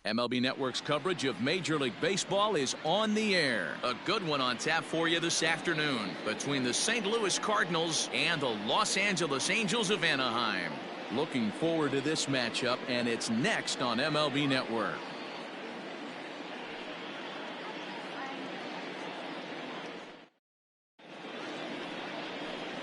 MLB Network's coverage of Major League Baseball is on the air. A good one on tap for you this afternoon between the St. Louis Cardinals and the Los Angeles Angels of Anaheim. Looking forward to this matchup, and it's next on MLB Network.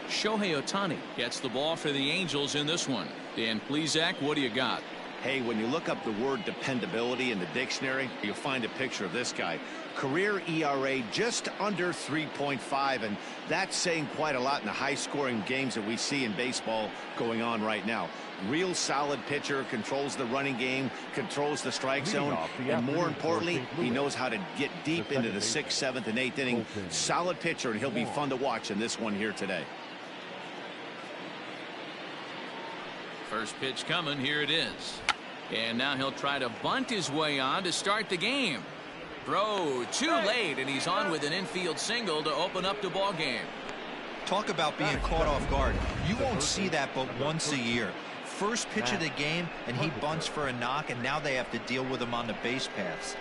Shohei Ohtani gets the ball for the Angels in this one. Dan Plesac, what do you got? Hey, when you look up the word dependability in the dictionary, you'll find a picture of this guy. Career ERA just under 3.5, and that's saying quite a lot in the high-scoring games that we see in baseball going on right now. Real solid pitcher, controls the running game, controls the strike zone, and more importantly, he knows how to get deep into the 6th, 7th, and 8th inning. Solid pitcher, and he'll be fun to watch in this one here today. First pitch coming, here it is. And now he'll try to bunt his way on to start the game. Throw too late, and he's on with an infield single to open up the ball game. Talk about being caught off guard. You won't see that but once a year. First pitch of the game, and he bunts for a knock, and now they have to deal with him on the base paths.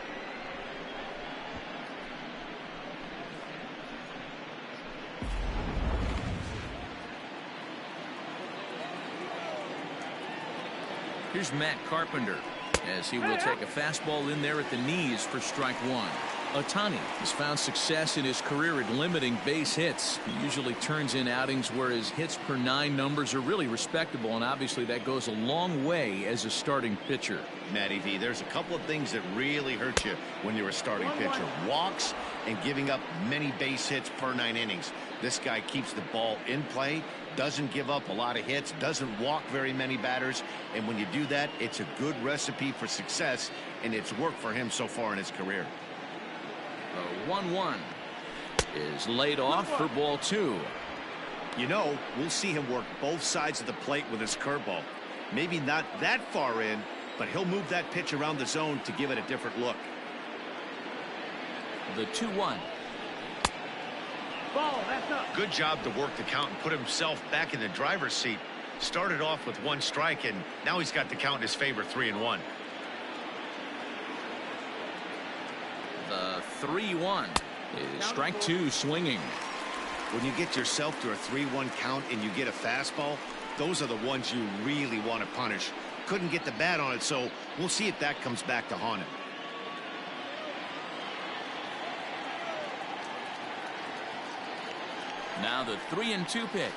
Here's Matt Carpenter as he will take a fastball in there at the knees for strike one. Ohtani has found success in his career at limiting base hits. He usually turns in outings where his hits per 9 numbers are really respectable, and obviously that goes a long way as a starting pitcher. Matty V, there's a couple of things that really hurt you when you're a starting pitcher. Walks and giving up many base hits per 9 innings. This guy keeps the ball in play, doesn't give up a lot of hits, doesn't walk very many batters, and when you do that, it's a good recipe for success, and it's worked for him so far in his career. The 1-1 is laid off for ball 2. You know, we'll see him work both sides of the plate with his curveball. Maybe not that far in, but he'll move that pitch around the zone to give it a different look. The 2-1. Ball, that's up. Good job to work the count and put himself back in the driver's seat. Started off with 1 strike, and now he's got the count in his favor, 3-1. The 3-1 is strike 2 swinging. When you get yourself to a 3-1 count and you get a fastball, those are the ones you really want to punish. Couldn't get the bat on it, so we'll see if that comes back to haunt him. Now the 3-2 pitch.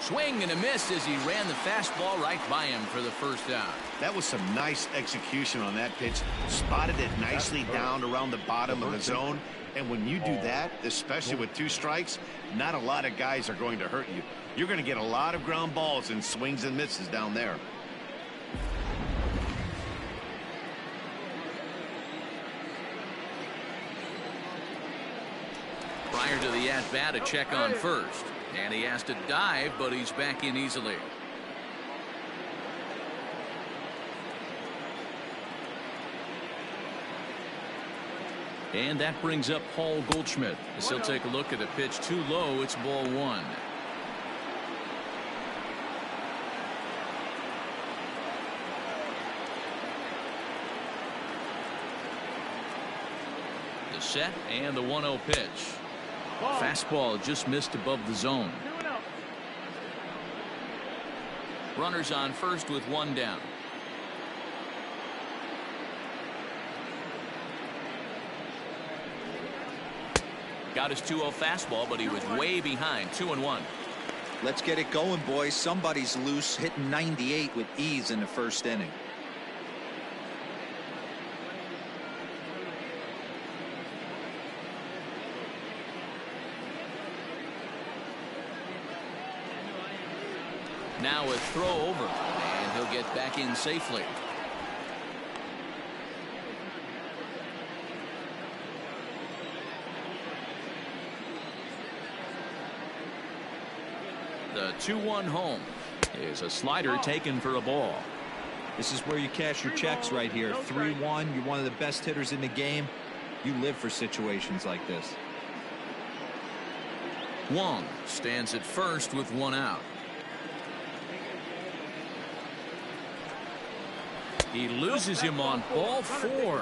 Swing and a miss as he ran the fastball right by him for the first out. That was some nice execution on that pitch. Spotted it nicely down around the bottom of the zone. And when you do that, especially with 2 strikes, not a lot of guys are going to hurt you. You're going to get a lot of ground balls and swings and misses down there. Prior to the at-bat, a check on first. And he has to dive, but he's back in easily. And that brings up Paul Goldschmidt as he'll take a look at a pitch too low. It's ball 1. The set and the 1-0 pitch. Fastball just missed above the zone. Runners on first with 1 down. Got his 2-0 fastball, but he was way behind. 2-1. Let's get it going, boys. Somebody's loose, hitting 98 with ease in the first inning. Now a throw over, and he'll get back in safely. The 2-1 home is a slider taken for a ball. This is where you cash your checks right here. 3-1. You're one of the best hitters in the game. You live for situations like this. Wong stands at first with one out. He loses him on ball 4.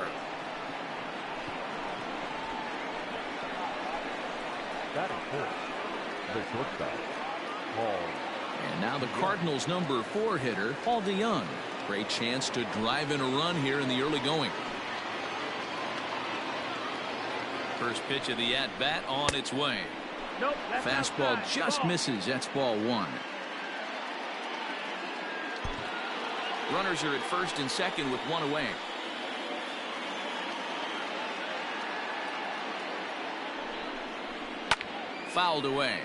And now the Cardinals' number 4 hitter, Paul DeYoung. Great chance to drive in a run here in the early going. First pitch of the at-bat on its way. Nope, fastball just misses. That's ball 1. Runners are at first and second with one away. Fouled away.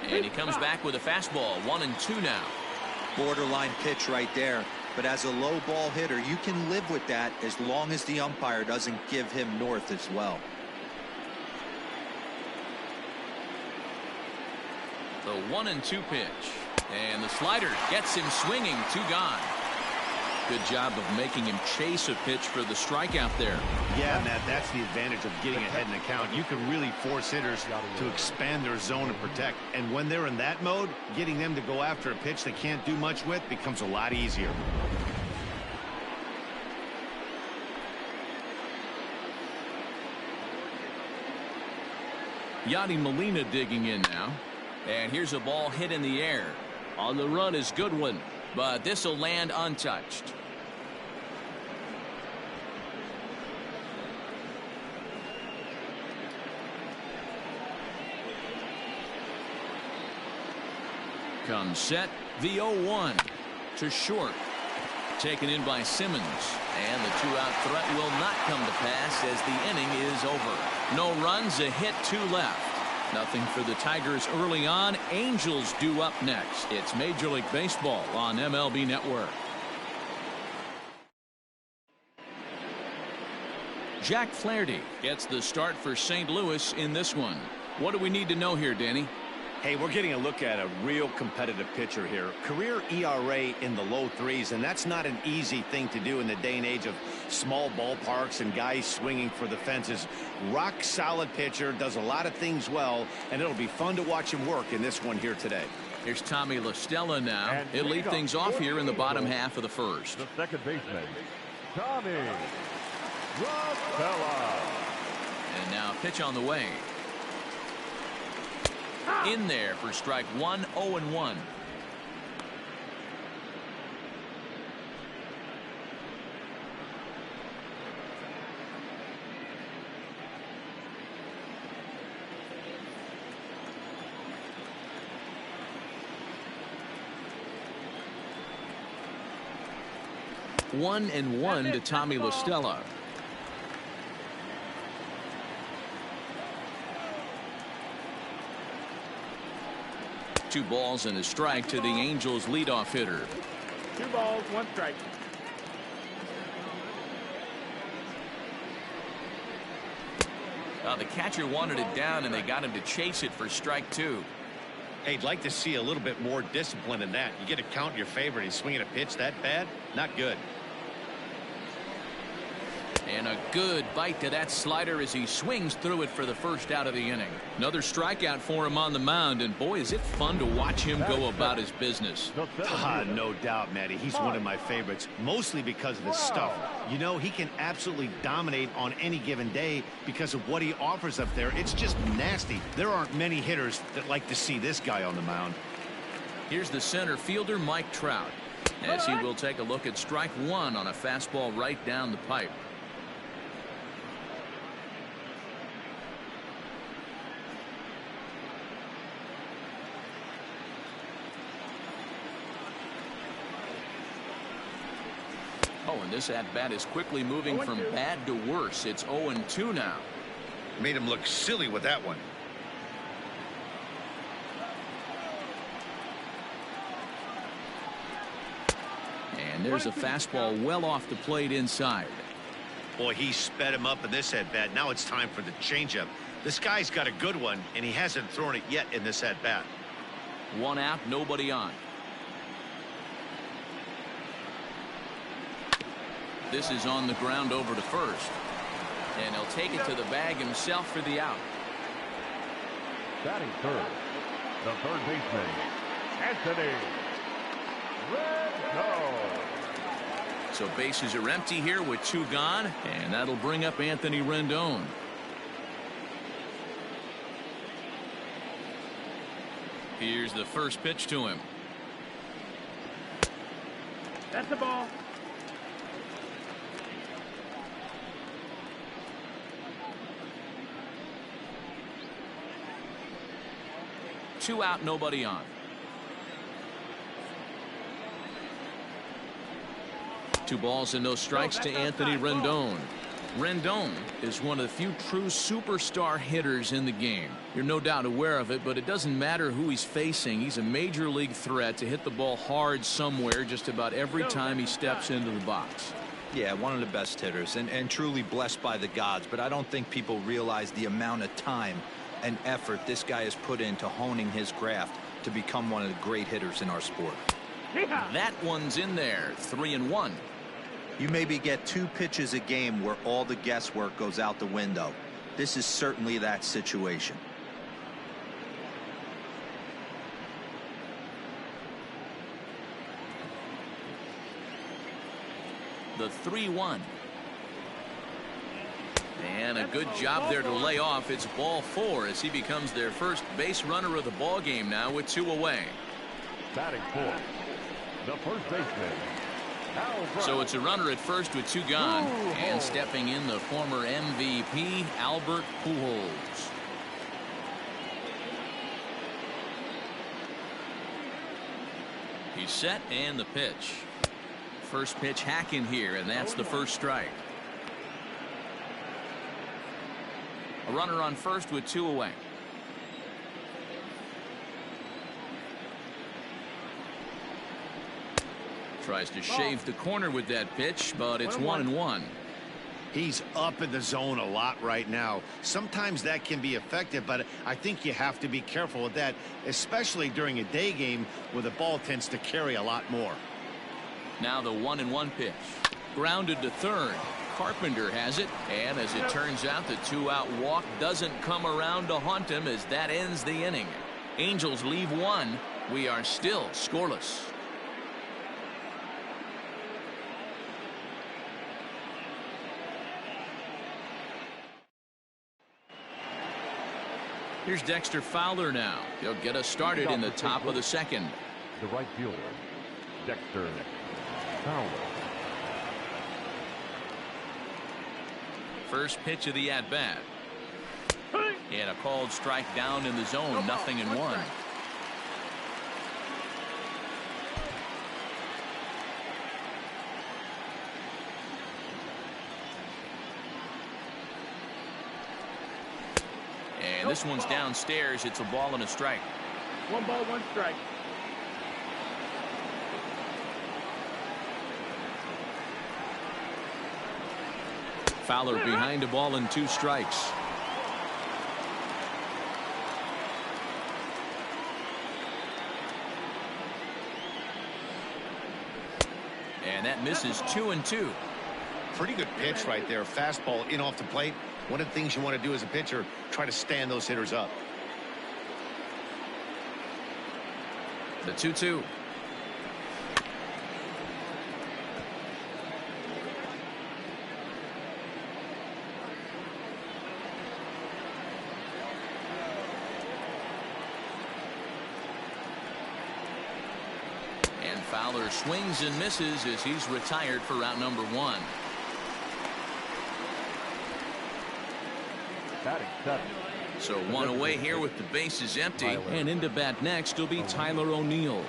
And he comes back with a fastball. 1-2 now. Borderline pitch right there. But as a low ball hitter, you can live with that as long as the umpire doesn't give him north as well. The 1-2 pitch. And the slider gets him swinging. 2 gone. Good job of making him chase a pitch for the strikeout there. Yeah, Matt, that's the advantage of getting ahead in the count. You can really force hitters to expand their zone and protect. And when they're in that mode, getting them to go after a pitch they can't do much with becomes a lot easier. Yadi Molina digging in now. And here's a ball hit in the air. On the run is Goodwin, but this will land untouched. Comes set. The 0-1 to short. Taken in by Simmons. And the 2-out threat will not come to pass as the inning is over. No runs, a hit, 2 left. Nothing for the Tigers early on. Angels due up next. It's Major League Baseball on MLB Network. Jack Flaherty gets the start for St. Louis in this one. What do we need to know here, Danny? Hey, we're getting a look at a real competitive pitcher here. Career ERA in the low 3s, and that's not an easy thing to do in the day and age of small ballparks and guys swinging for the fences. Rock solid pitcher, does a lot of things well, and it'll be fun to watch him work in this one here today. Here's Tommy La Stella now. He'll lead things off here in the bottom half of the first. The second baseman, Tommy La Stella. And now pitch on the way. In there for strike 1, 0-1. One and one to Tommy La Stella. 2 balls and a strike to the Angels leadoff hitter. 2 balls, 1 strike. The catcher wanted it down and they got him to chase it for strike 2. Hey, I'd like to see a little bit more discipline in that. You get a count in your favor and he's swinging a pitch that bad? Not good. And a good bite to that slider as he swings through it for the first out of the inning. Another strikeout for him on the mound, and boy, is it fun to watch him go about his business. No doubt, Matty. He's one of my favorites, mostly because of his stuff. You know, he can absolutely dominate on any given day because of what he offers up there. It's just nasty. There aren't many hitters that like to see this guy on the mound. Here's the center fielder, Mike Trout, as he will take a look at strike 1 on a fastball right down the pipe. Oh, and this at-bat is quickly moving from bad to worse. It's 0-2 now. Made him look silly with that one. And there's a fastball well off the plate inside. Boy, he sped him up in this at-bat. Now it's time for the changeup. This guy's got a good one, and he hasn't thrown it yet in this at-bat. 1 out, nobody on. This is on the ground over to first. And he'll take it to the bag himself for the out. Batting third, the third baseman, Anthony Rendon. So bases are empty here with 2 gone, and that'll bring up Anthony Rendon. Here's the first pitch to him. That's the ball. Two out, nobody on. Two balls and no strikes to Anthony Rendon. Rendon is one of the few true superstar hitters in the game. You're no doubt aware of it, but it doesn't matter who he's facing. He's a major league threat to hit the ball hard somewhere just about every time he steps into the box. Yeah, one of the best hitters and truly blessed by the gods, but I don't think people realize the amount of time and effort this guy has put into honing his craft to become one of the great hitters in our sport. That one's in there. 3-1. You maybe get 2 pitches a game where all the guesswork goes out the window. This is certainly that situation. The 3-1. And a good job there to lay off. It's ball 4 as he becomes their first base runner of the ball game now with 2 away. Batting fourth, the first baseman. So it's a runner at first with 2 gone. And stepping in, the former MVP, Albert Pujols. He's set and the pitch. First pitch hacking here, and that's the first strike. A runner on first with 2 away. Tries to shave the corner with that pitch, but it's 1-1. He's up in the zone a lot right now. Sometimes that can be effective, but I think you have to be careful with that, especially during a day game where the ball tends to carry a lot more. Now the 1-1 pitch. Grounded to third. Carpenter has it, and as it turns out, the 2-out walk doesn't come around to haunt him as that ends the inning. Angels leave 1. We are still scoreless. Here's Dexter Fowler now. He'll get us started in the top of the second. The right fielder, Dexter Fowler. First pitch of the at-bat. And a called strike down in the zone. 0-1. And this one's downstairs. It's a ball and a strike. 1 ball, 1 strike. Fowler behind a ball and 2 strikes. And that misses 2-2. Pretty good pitch right there. Fastball in off the plate. One of the things you want to do as a pitcher, try to stand those hitters up. The 2-2. And Fowler swings and misses as he's retired for round number 1. Batting 7. So 1 away here with the bases empty. And into bat next will be Tyler O'Neill.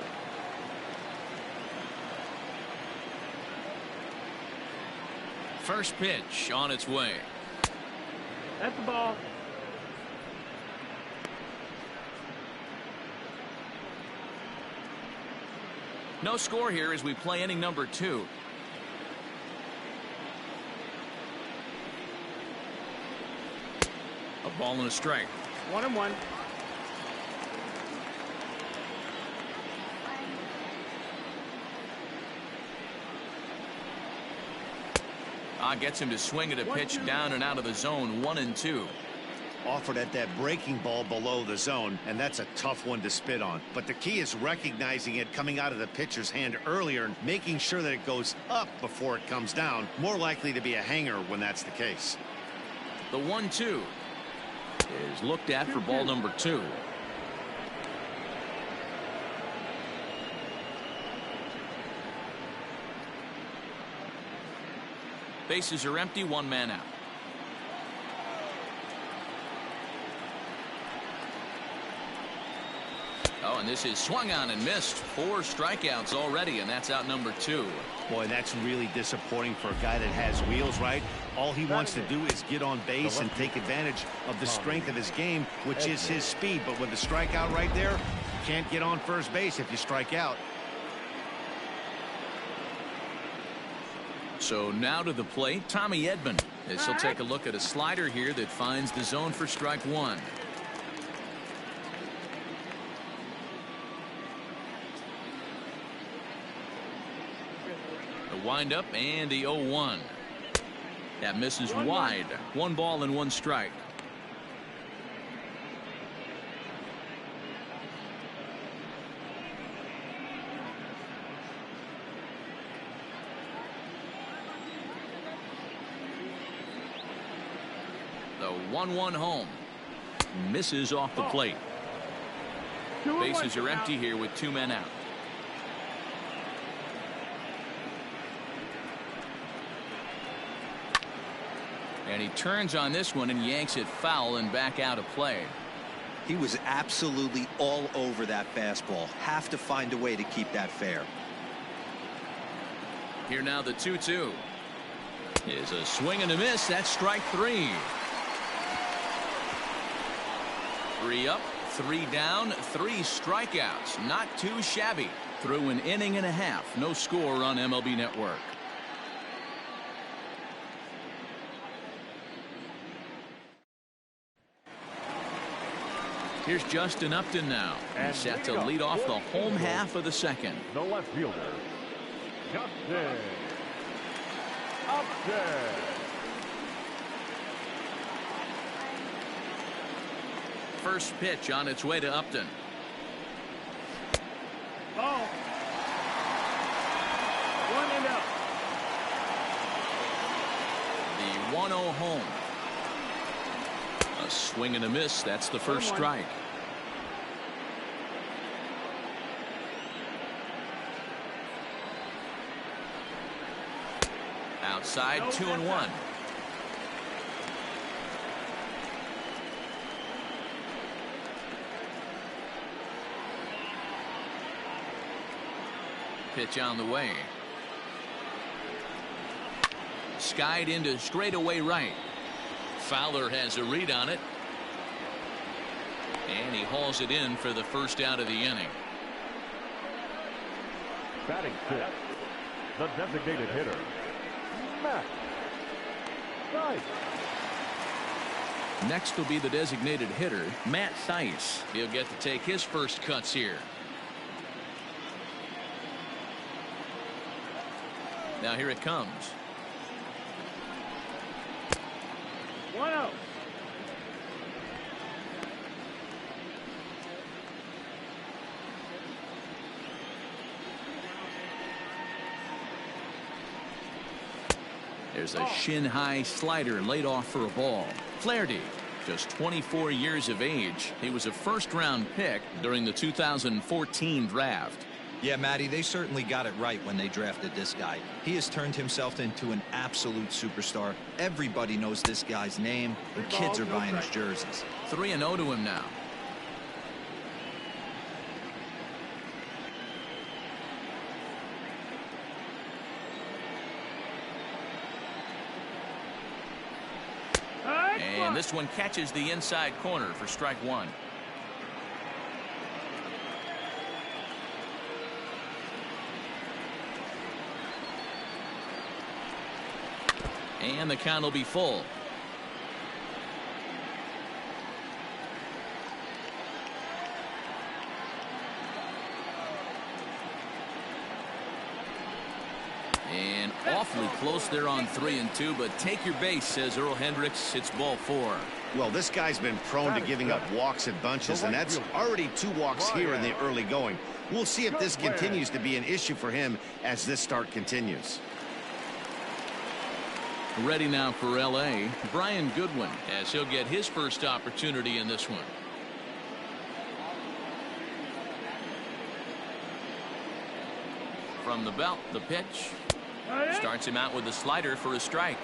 First pitch on its way. That's the ball. No score here as we play inning number 2. A ball and a strike. 1-1. Gets him to swing at a pitch down and out of the zone. 1-2. Offered at that breaking ball below the zone, and that's a tough one to spit on. But the key is recognizing it coming out of the pitcher's hand earlier and making sure that it goes up before it comes down. More likely to be a hanger when that's the case. The 1-2 is looked at for ball number 2. Bases are empty, 1 man out. Oh, and this is swung on and missed. 4 strikeouts already, and that's out number 2. Boy, that's really disappointing for a guy that has wheels, right? All he wants to do is get on base and take advantage of the strength of his game, which is his speed. But with the strikeout right there, you can't get on first base if you strike out. So now to the plate, Tommy Edman, as he'll take a look at a slider here that finds the zone for strike 1. The windup and the 0-1. That misses wide. 1 ball and 1 strike. The 1-1 home. Misses off the plate. Bases are empty here with 2 men out. And he turns on this one and yanks it foul and back out of play. He was absolutely all over that fastball. Have to find a way to keep that fair. Here now the 2-2 is a swing and a miss. That's strike 3. 3 up, 3 down, 3 strikeouts. Not too shabby. Through an inning and a half. No score on MLB Network. Here's Justin Upton now. He's set to lead off the home half of the second. The left fielder, Justin Upton. First pitch on its way to Upton. Ball. 1-0. The 1-0 home. A swing and a miss. That's the first strike. Outside, 2-1. Pitch on the way. Skied into straightaway right. Fowler has a read on it. And he hauls it in for the first out of the inning. Batting fifth, the designated hitter, Matt Thaiss. Next will be the designated hitter, Matt Thaiss. He'll get to take his first cuts here. Now here it comes. 1-0. There's a shin-high slider laid off for a ball. Flaherty, just 24 years of age. He was a first-round pick during the 2014 draft. Yeah, Matty, they certainly got it right when they drafted this guy. He has turned himself into an absolute superstar. Everybody knows this guy's name, and kids are buying his jerseys. 3-0 to him now. And this one catches the inside corner for strike 1. And the count will be full. Awfully close there on 3-2, but take your base, says Earl Hendricks. It's ball 4. Well, this guy's been prone to giving up walks in bunches, and that's already 2 walks here in the early going. We'll see if this continues to be an issue for him as this start continues. Ready now for L.A., Brian Goodwin, as he'll get his first opportunity in this one. From the belt, the pitch. Starts him out with a slider for a strike.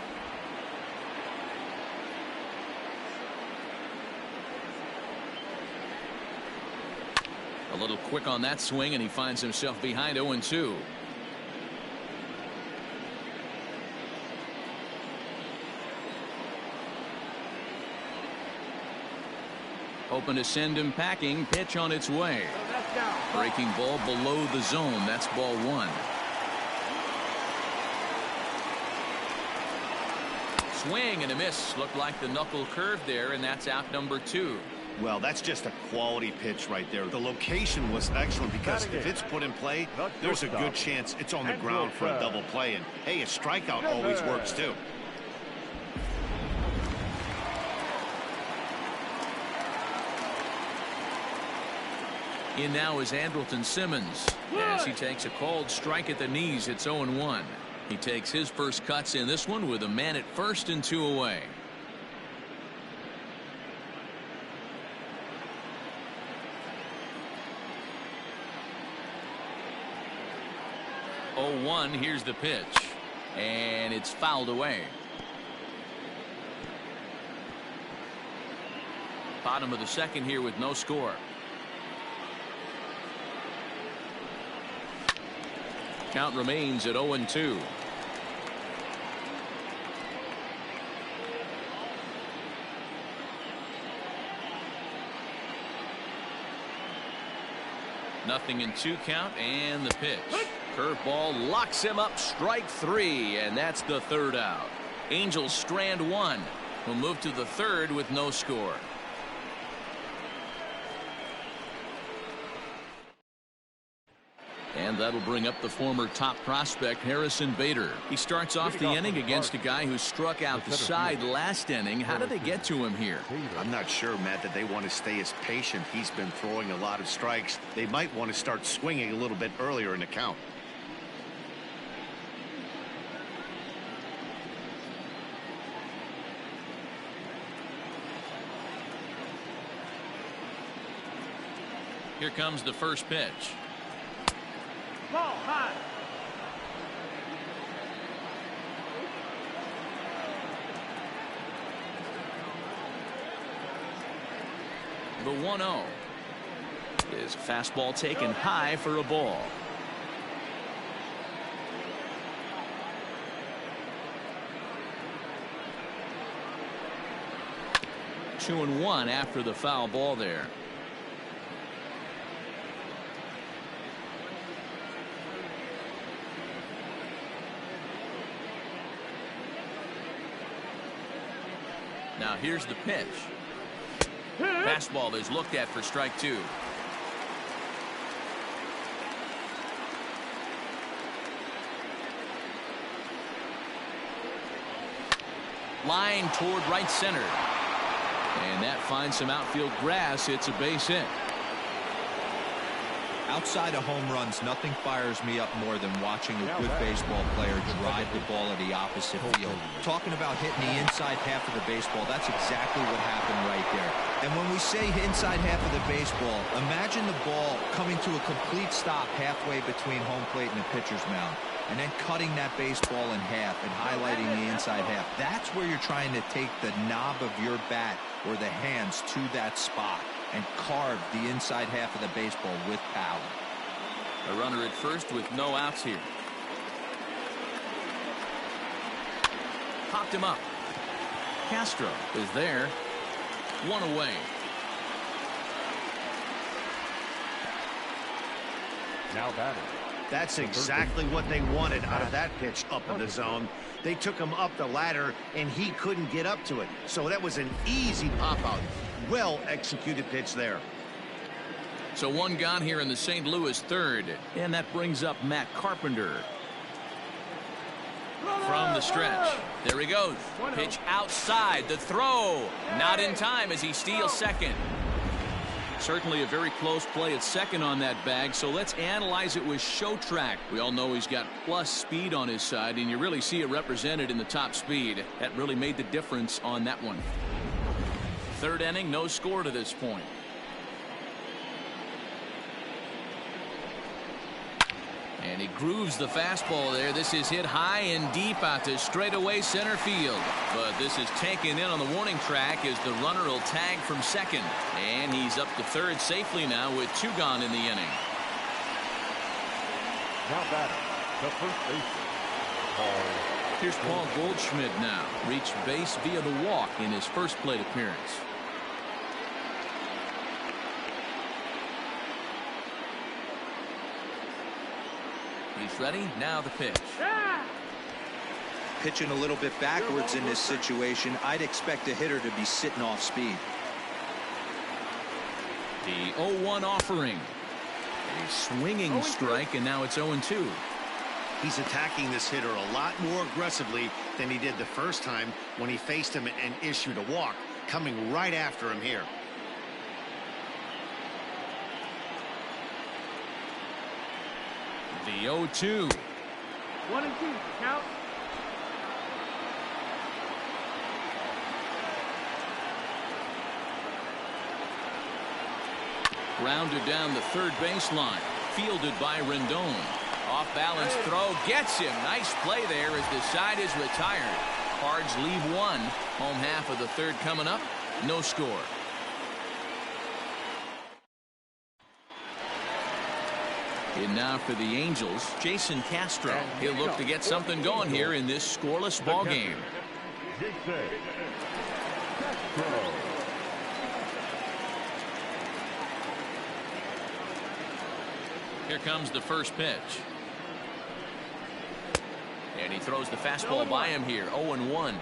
A little quick on that swing, and he finds himself behind 0-2. Hoping to send him packing. Pitch on its way. Breaking ball below the zone. That's ball 1. Swing and a miss. Looked like the knuckle curve there, and that's out number 2. Well, that's just a quality pitch right there. The location was excellent because if it's put in play, there's a good chance it's on the ground for a double play. And, hey, a strikeout always works, too. In now is Andrelton Simmons as he takes a called strike at the knees. It's 0-1. He takes his first cuts in this one with a man at first and 2 away. Oh, 1. Here's the pitch, and it's fouled away. Bottom of the second here with no score. Count remains at 0-2. Nothing in 2 count, and the pitch. Curveball locks him up. Strike 3, and that's the 3rd out. Angels strand 1. Will move to the 3rd with no score. And that'll bring up the former top prospect Harrison Bader. He starts off the inning against a guy who struck out the side last inning. How did they get to him here? I'm not sure, Matt, that they want to stay as patient. He's been throwing a lot of strikes. They might want to start swinging a little bit earlier in the count. Here comes the first pitch. Ball high. The 1-0 is fastball taken high for a ball. Two and 1 after the foul ball there. Now here's the pitch. Fastball is looked at for strike 2. Line toward right center. And that finds some outfield grass. It's a base hit. Outside of home runs, nothing fires me up more than watching a good baseball player drive the ball at the opposite field. Talking about hitting the inside half of the baseball, that's exactly what happened right there. And when we say inside half of the baseball, imagine the ball coming to a complete stop halfway between home plate and the pitcher's mound, and then cutting that baseball in half and highlighting the inside half. That's where you're trying to take the knob of your bat or the hands to that spot and carve the inside half of the baseball with power. A runner at first with no outs here. Popped him up. Castro is there. 1 away. Now batting. That's exactly what they wanted out of that pitch up in the zone. They took him up the ladder, and he couldn't get up to it. So that was an easy pop-out. Well executed pitch there. So 1 gone here in the St. Louis 3rd, and that brings up Matt Carpenter. From the stretch. There he goes. Pitch outside. The throw. Not in time as he steals second. Certainly a very close play at second on that bag, so let's analyze it with show track. We all know he's got plus speed on his side, and you really see it represented in the top speed. That really made the difference on that one. Third inning, no score to this point. And he grooves the fastball there. This is hit high and deep out to straightaway center field. But this is taken in on the warning track as the runner will tag from second. And he's up to third safely now with 2 gone in the inning. Now batting, the first baseman, Here's Paul Goldschmidt now. Reached base via the walk in his first plate appearance. He's ready. Now the pitch. Pitching a little bit backwards in this situation. I'd expect a hitter to be sitting off speed. The 0-1 offering. A swinging strike, and now it's 0-2. He's attacking this hitter a lot more aggressively than he did the first time when he faced him and issued a walk, coming right after him here. The 0-2. 1-2. Count. Grounded down the third baseline. Fielded by Rendon. Off balance throw. Gets him. Nice play there as the side is retired. Cards leave 1. Home half of the third coming up. No score. And now for the Angels, Jason Castro. He'll look to get something going here in this scoreless ball game. Here comes the first pitch. And he throws the fastball by him here. 0-1.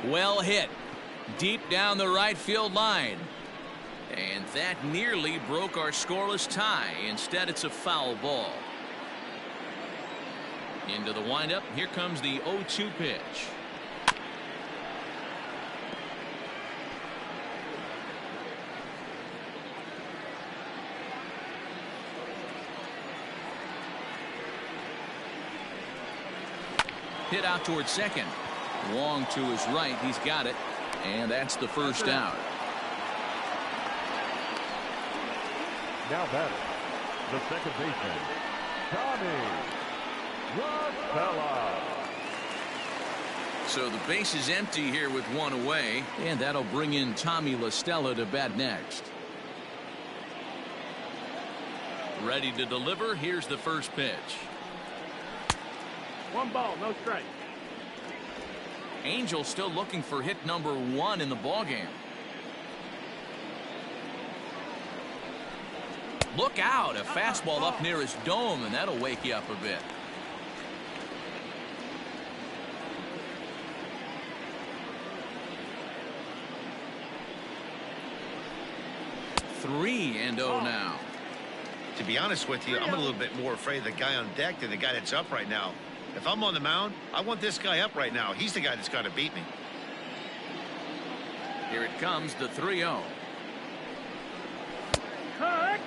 Well hit. Deep down the right field line. And that nearly broke our scoreless tie. Instead, it's a foul ball. Into the windup. Here comes the 0-2 pitch. Hit out towards second. Wong to his right. He's got it. And that's the first out. now batting, the second baseman, Tommy Rosella. So the base is empty here with one away, and that'll bring in Tommy La Stella to bat next. Ready to deliver. Here's the first pitch. 1 ball, no strike. Angels still looking for hit number 1 in the ballgame. Look out, a fastball up near his dome, and that'll wake you up a bit. Three and 0 now. To be honest with you, I'm a little bit more afraid of the guy on deck than the guy that's up right now. If I'm on the mound, I want this guy up right now. He's the guy that's got to beat me. Here it comes, the 3-0. Cut.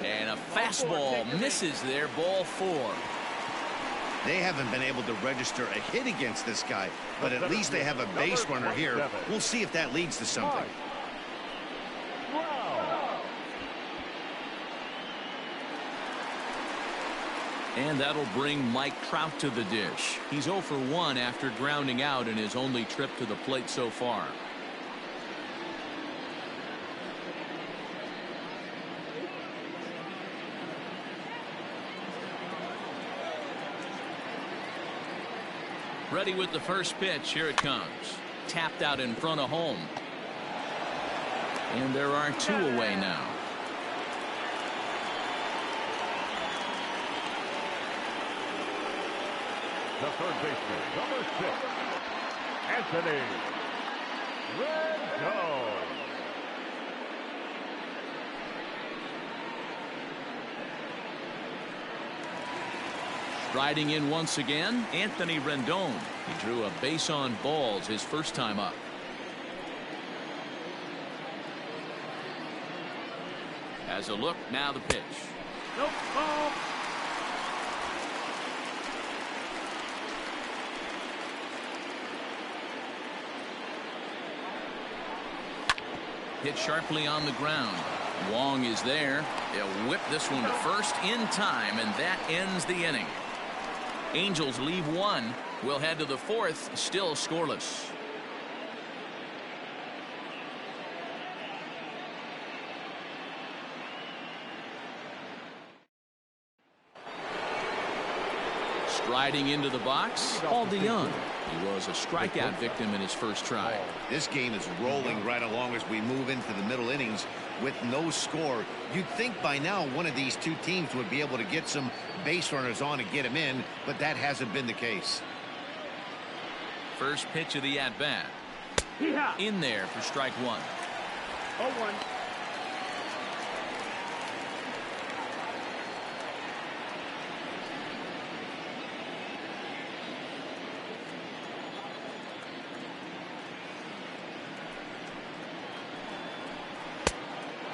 And a fastball misses there, ball 4. They haven't been able to register a hit against this guy, but at least they have a base runner here. We'll see if that leads to something. And that'll bring Mike Trout to the dish. He's 0 for 1 after grounding out in his only trip to the plate so far. Ready with the first pitch. Here it comes. Tapped out in front of home. And there are 2 away now. the third baseman, number 6, Anthony Rendon. Striding in once again, Anthony Rendon. He drew a base on balls his first time up. As a look, now the pitch. Nope, ball. Hit sharply on the ground. Wong is there. They'll whip this one to first in time, and that ends the inning. Angels leave one. We'll head to the fourth, still scoreless. Striding into the box, Paul DeYoung. He was a strikeout victim in his first try. This game is rolling right along as we move into the middle innings with no score. You'd think by now one of these two teams would be able to get some base runners on and get them in, but that hasn't been the case. First pitch of the at-bat. In there for strike one. 0-1.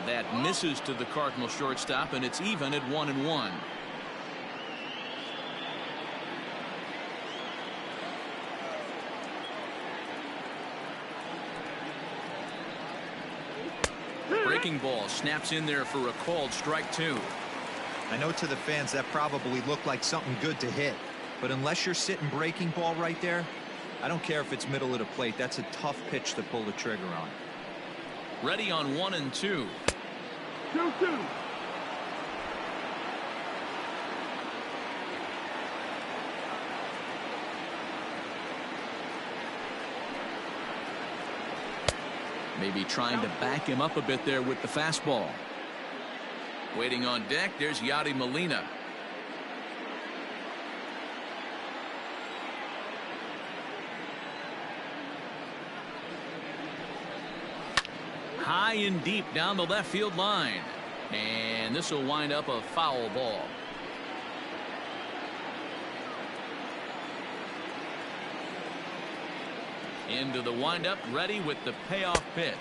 That misses to the Cardinal shortstop, and it's even at 1-1. Breaking ball snaps in there for a called strike two. I know to the fans that probably looked like something good to hit, but unless you're sitting breaking ball right there, I don't care if it's middle of the plate. That's a tough pitch to pull the trigger on. Ready on 1-2. 2-2. Maybe trying to back him up a bit there with the fastball. Waiting on deck, there's Yadi Molina. High and deep down the left field line. And this will wind up a foul ball. Into the windup, ready with the payoff pitch.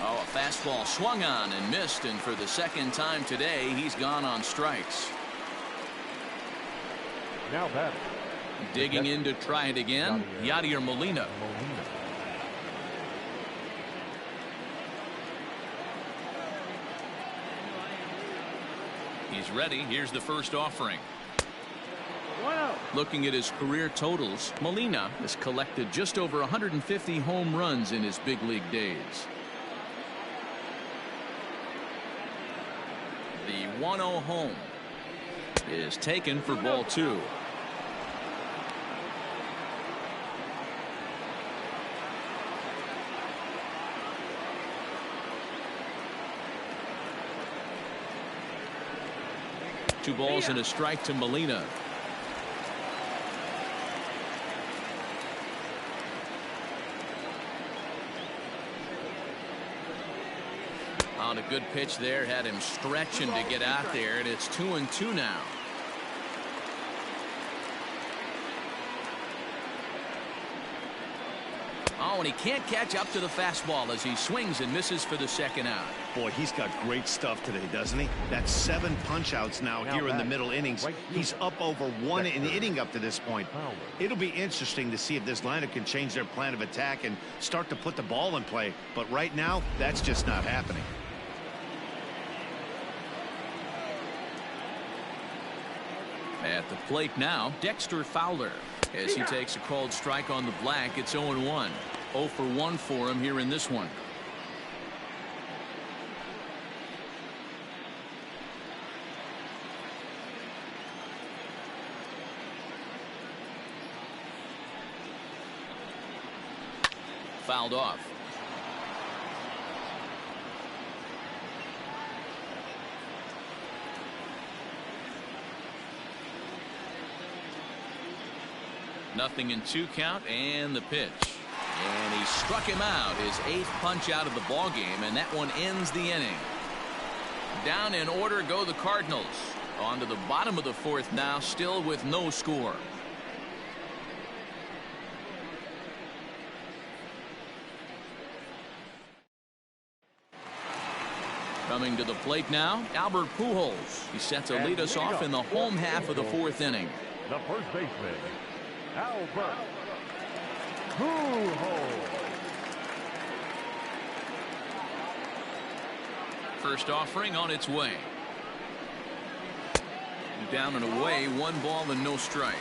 Oh, a fastball swung on and missed, and for the second time today, he's gone on strikes. Now batting. Digging in to try it again, Yadier Molina. He's ready. Here's the first offering. 1-0. Looking at his career totals, Molina has collected just over 150 home runs in his big league days. The 1-0 home is taken for ball two. Two balls and a strike to Molina. On a good pitch there, had him stretching to get out there, and it's 2-2 now. Oh, and he can't catch up to the fastball as he swings and misses for the second out. Boy, he's got great stuff today, doesn't he? That's 7 punch-outs now here in the middle innings. He's up over 1 an inning up to this point. It'll be interesting to see if this lineup can change their plan of attack and start to put the ball in play. But right now, that's just not happening. At the plate now, Dexter Fowler. As he takes a called strike on the black, it's 0-1. 0 for 1 for him here in this one. Fouled off. 0-2 count, and the pitch. And he struck him out, his 8th punch out of the ball game, and that one ends the inning. Down in order go the Cardinals. On to the bottom of the 4th now, still with no score. Coming to the plate now, Albert Pujols. He set to lead us off in the home half of the 4th inning. The first baseman, Albert Pujols. First offering on its way. Down and away, 1 ball and no strikes.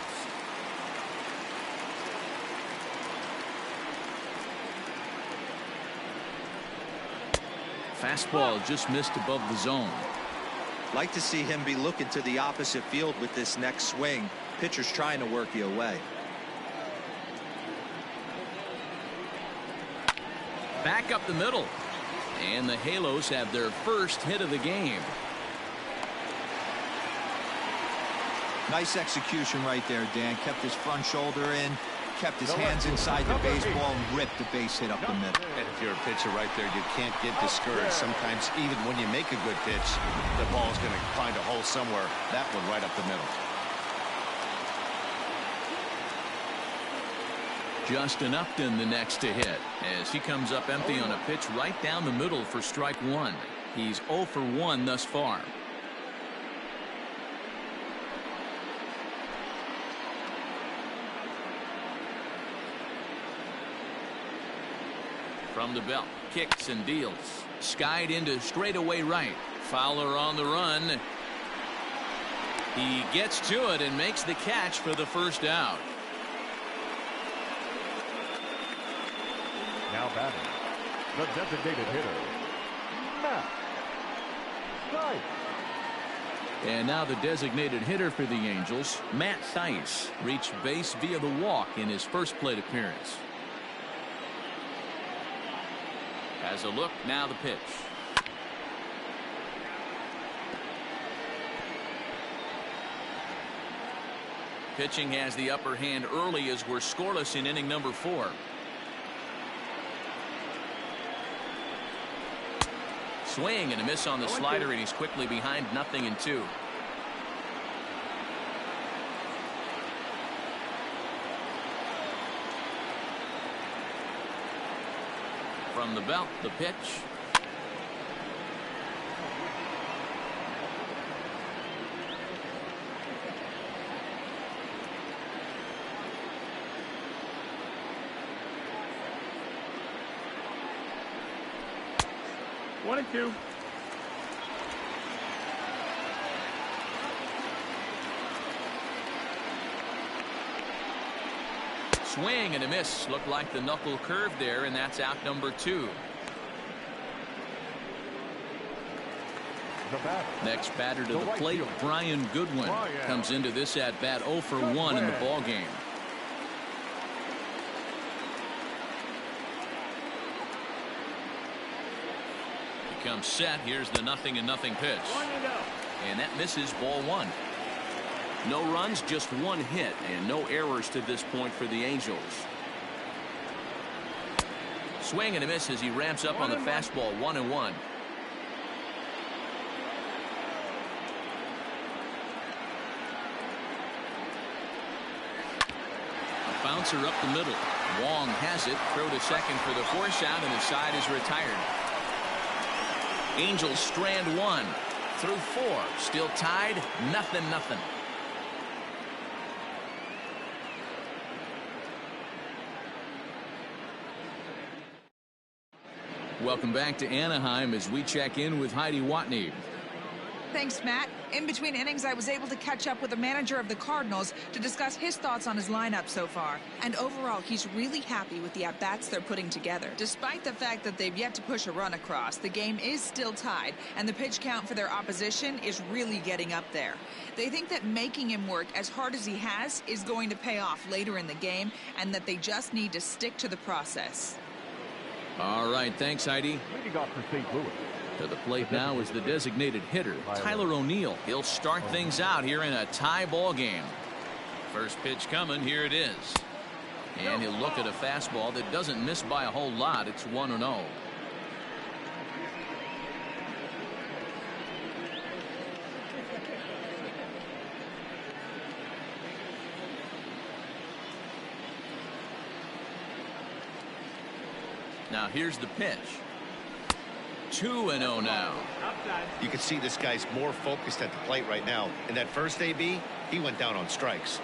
Fastball just missed above the zone. Like to see him be looking to the opposite field with this next swing. Pitcher's trying to work you away. Back up the middle. And the Halos have their first hit of the game. Nice execution right there, Dan. Kept his front shoulder in, kept his hands inside the baseball, and ripped the base hit up the middle. And if you're a pitcher right there, you can't get discouraged. Sometimes even when you make a good pitch, the ball's going to find a hole somewhere. That one right up the middle. Justin Upton the next to hit as he comes up empty on a pitch right down the middle for strike 1. He's 0 for 1 thus far. From the belt, kicks and deals. Skied into straightaway right. Fowler on the run. He gets to it and makes the catch for the first out. Now batting, the designated hitter, Matt Thaiss. And now the designated hitter for the Angels, Matt Thaiss, reached base via the walk in his first plate appearance. Has a look, now the pitch. Pitching has the upper hand early as we're scoreless in inning number 4. Swing and a miss on the slider, and he's quickly behind 0-2. From the belt, the pitch. One and two. Swing and a miss. Looked like the knuckle curve there, and that's out number 2. Next batter to the plate, Brian Goodwin. Comes into this at bat 0 for 1 in the ball game. He comes set. Here's the 0-0 pitch. And that misses, ball 1. No runs, just 1 hit, and no errors to this point for the Angels. Swing and a miss as he ramps up on the fastball, 1-1. A bouncer up the middle. Wong has it. Throw to second for the force out, and the side is retired. Angels strand 1 through 4. Still tied, 0-0. Welcome back to Anaheim as we check in with Heidi Watney. Thanks, Matt. In between innings, I was able to catch up with the manager of the Cardinals to discuss his thoughts on his lineup so far. And overall, he's really happy with the at-bats they're putting together. Despite the fact that they've yet to push a run across, the game is still tied, and the pitch count for their opposition is really getting up there. They think that making him work as hard as he has is going to pay off later in the game, and that they just need to stick to the process. All right, thanks, Heidi. Leading off for St. Louis. To the plate now is the designated hitter, Tyler O'Neill. He'll start things out here in a tie ball game. First pitch coming. Here it is. And he'll look at a fastball that doesn't miss by a whole lot. It's 1-0. Now here's the pitch. 2-0 now. You can see this guy's more focused at the plate right now. In that first AB, he went down on strikes.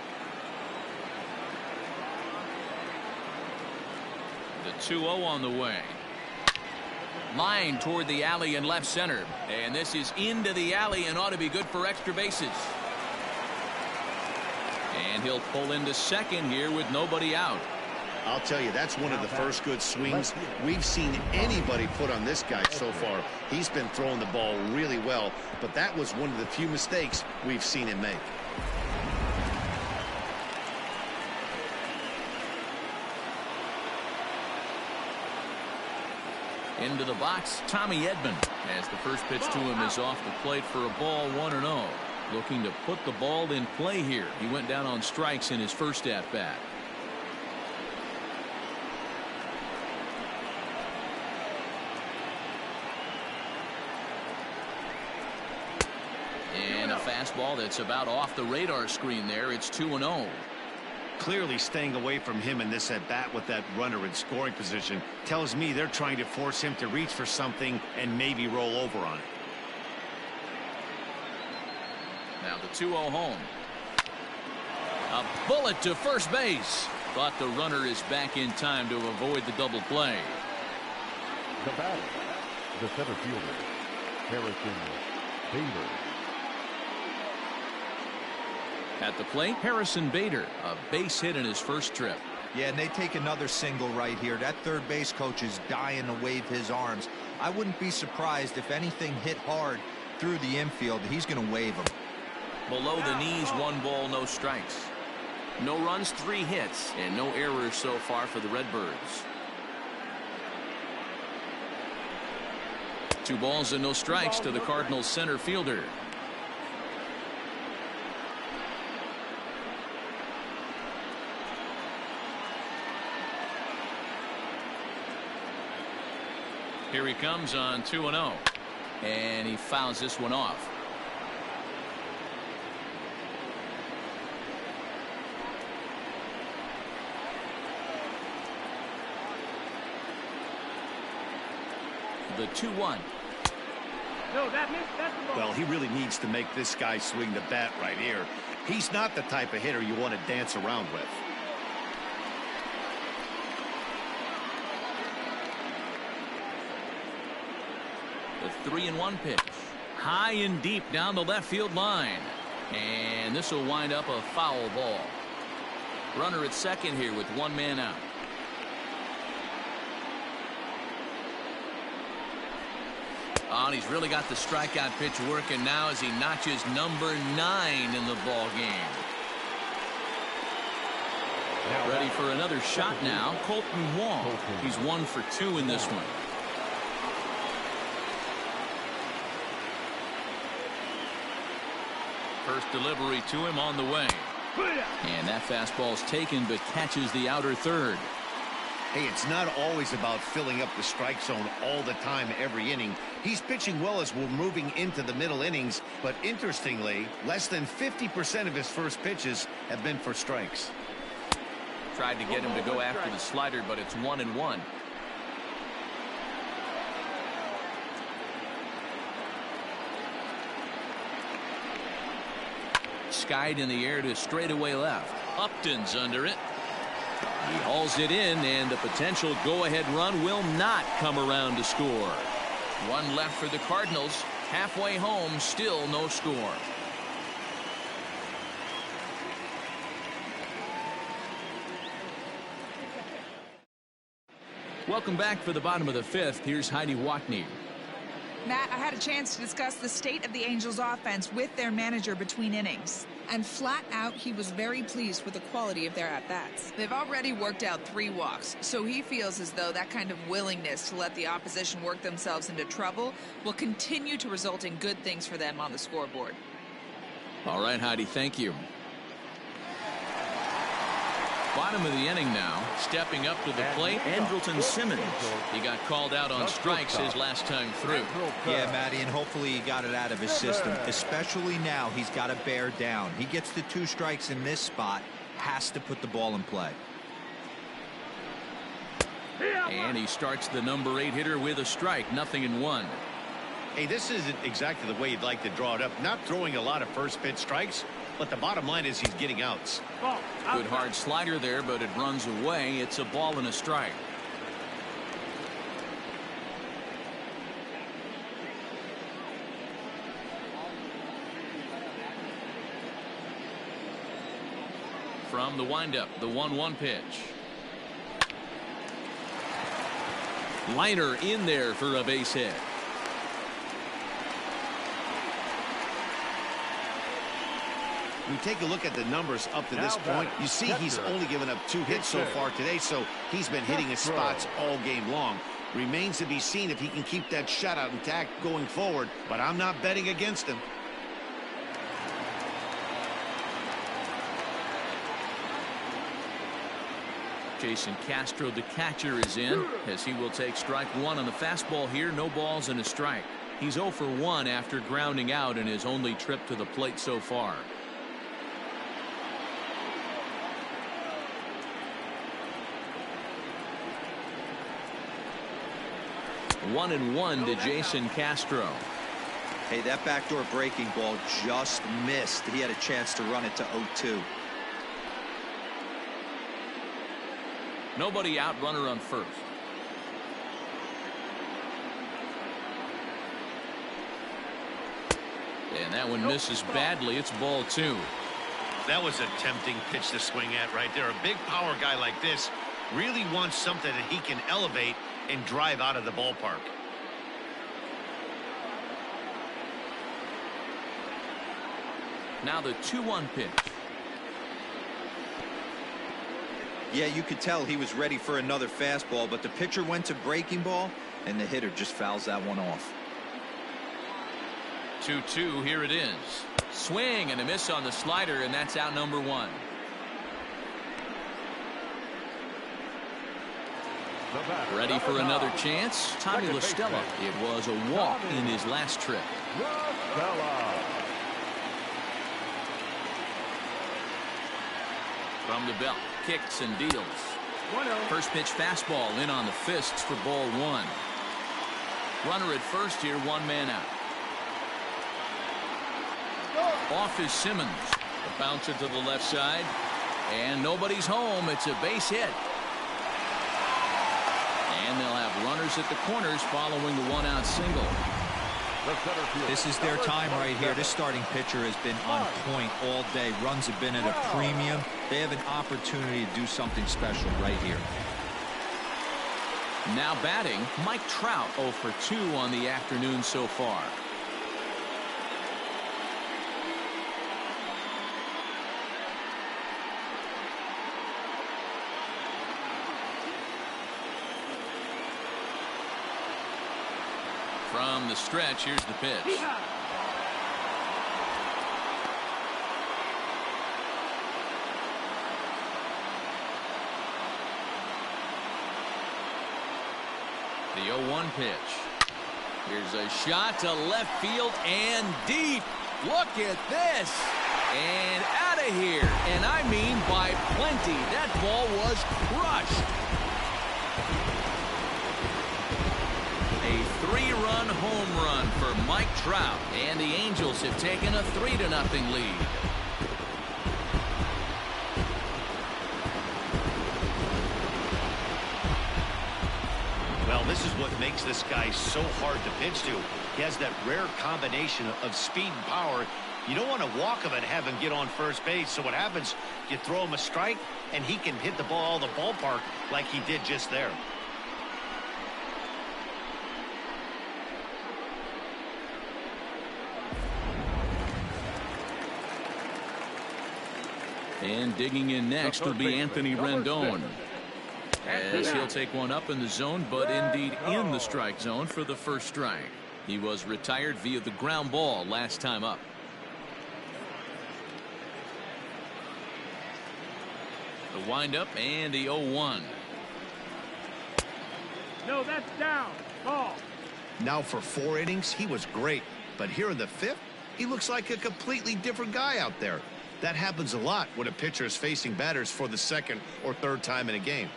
The 2-0 on the way. Line toward the alley in left center. And this is into the alley and ought to be good for extra bases. And he'll pull into second here with nobody out. I'll tell you, that's one of the first good swings we've seen anybody put on this guy so far. He's been throwing the ball really well, but that was one of the few mistakes we've seen him make. Into the box, Tommy Edman, as the first pitch to him is off the plate for a ball. 1-0. Looking to put the ball in play here. He went down on strikes in his first at bat. And a fastball that's about off the radar screen there. It's 2-0. Clearly staying away from him in this at bat with that runner in scoring position tells me they're trying to force him to reach for something and maybe roll over on it. Now the 2-0 home. A bullet to first base. But the runner is back in time to avoid the double play. The batter, the center fielder, Harrison Bader. At the plate, Harrison Bader, a base hit in his first trip. Yeah, and they take another single right here. That third base coach is dying to wave his arms. I wouldn't be surprised if anything hit hard through the infield. He's going to wave them. Below the knees, 1 ball, no strikes. No runs, 3 hits, and no errors so far for the Redbirds. 2 balls and no strikes to the Cardinals center fielder. Here he comes on 2-0. And he fouls this one off. The 2-1. No, that missed. That's the ball. Well, he really needs to make this guy swing the bat right here. He's not the type of hitter you want to dance around with. The 3-1 pitch. High and deep down the left field line. And this will wind up a foul ball. Runner at second here with 1 man out. Oh, and he's really got the strikeout pitch working now as he notches number 9 in the ball game. Ready for another shot now. Colton Wong. He's 1 for 2 in this one. First delivery to him on the way. And that fastball's taken but catches the outer third. Hey, it's not always about filling up the strike zone all the time every inning. He's pitching well as we're moving into the middle innings, but interestingly, less than 50% of his first pitches have been for strikes. Tried to get him to go after the slider, but it's 1-1. Skied in the air to straightaway left. Upton's under it. He hauls it in, and the potential go-ahead run will not come around to score. 1 left for the Cardinals. Halfway home, still no score. Welcome back for the bottom of the 5th. Here's Heidi Watney. Matt, I had a chance to discuss the state of the Angels offense with their manager between innings. And flat out, he was very pleased with the quality of their at-bats. They've already worked out 3 walks, so he feels as though that kind of willingness to let the opposition work themselves into trouble will continue to result in good things for them on the scoreboard. All right, Heidi, thank you. Bottom of the inning now. Stepping up to the plate, Andrelton Simmons. He got called out on strikes his last time through. Yeah, Matty, and hopefully he got it out of his system. Especially now, he's got to bear down. He gets the 2 strikes in this spot, has to put the ball in play. And he starts the number 8 hitter with a strike, 0-1. Hey, this isn't exactly the way you'd like to draw it up. Not throwing a lot of first pitch strikes, but the bottom line is he's getting outs. Good hard slider there, but it runs away. It's a ball and a strike. From the windup, the 1-1 pitch. Liner in there for a base hit. We take a look at the numbers up to this point. You see he's only given up 2 hits so far today, so he's been hitting his spots all game long. Remains to be seen if he can keep that shutout intact going forward, but I'm not betting against him. Jason Castro, the catcher, is in, as he will take strike 1 on the fastball here. No balls and a strike. He's 0 for 1 after grounding out in his only trip to the plate so far. One and 1 to Jason Castro. Hey, that backdoor breaking ball just missed. He had a chance to run it to 0-2. Nobody out, runner on first. And that one misses badly. It's ball 2. That was a tempting pitch to swing at right there. A big power guy like this really wants something that he can elevate and drive out of the ballpark. Now the 2-1 pitch. Yeah, you could tell he was ready for another fastball, but the pitcher went to breaking ball, and the hitter just fouls that one off. 2-2, here it is. Swing and a miss on the slider, and that's out number 1. Ready for another chance. Tommy La Stella. It was a walk in his last trip. From the belt, kicks and deals. First pitch fastball in on the fists for ball 1. Runner at first here, 1 man out. Off is Simmons. A bouncer to the left side. And nobody's home. It's a base hit. And they'll have runners at the corners following the 1-out single. This is their time right here. This starting pitcher has been on point all day. Runs have been at a premium. They have an opportunity to do something special right here. Now batting, Mike Trout 0 for 2 on the afternoon so far. From the stretch, here's the pitch. The 0-1 pitch. Here's a shot to left field and deep. Look at this. And out of here. And I mean by plenty. That ball was crushed. A 3-run home run for Mike Trout. And the Angels have taken a 3-0 lead. Well, this is what makes this guy so hard to pitch to. He has that rare combination of speed and power. You don't want to walk him and have him get on first base. So what happens, you throw him a strike, and he can hit the ball the ballpark like he did just there. And digging in next will be Anthony Rendon, as he'll take one up in the zone, but indeed in the strike zone for the first strike. He was retired via the ground ball last time up. The windup and the 0-1. No, that's down. Ball. Now for 4 innings, he was great. But here in the 5th, he looks like a completely different guy out there. That happens a lot when a pitcher is facing batters for the 2nd or 3rd time in a game.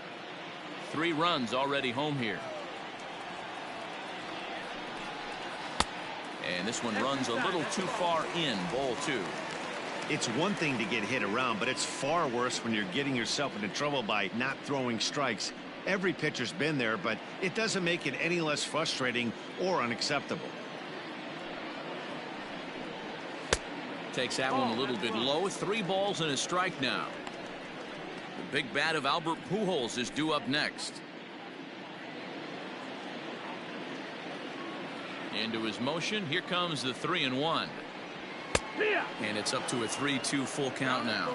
3 runs already home here. And this one runs a little too far in. Ball 2. It's one thing to get hit around, but it's far worse when you're getting yourself into trouble by not throwing strikes. Every pitcher's been there, but it doesn't make it any less frustrating or unacceptable. Takes that one a little bit low. 3 balls and a strike now. The big bat of Albert Pujols is due up next. Into his motion. Here comes the 3-1. And it's up to a 3-2 full count now.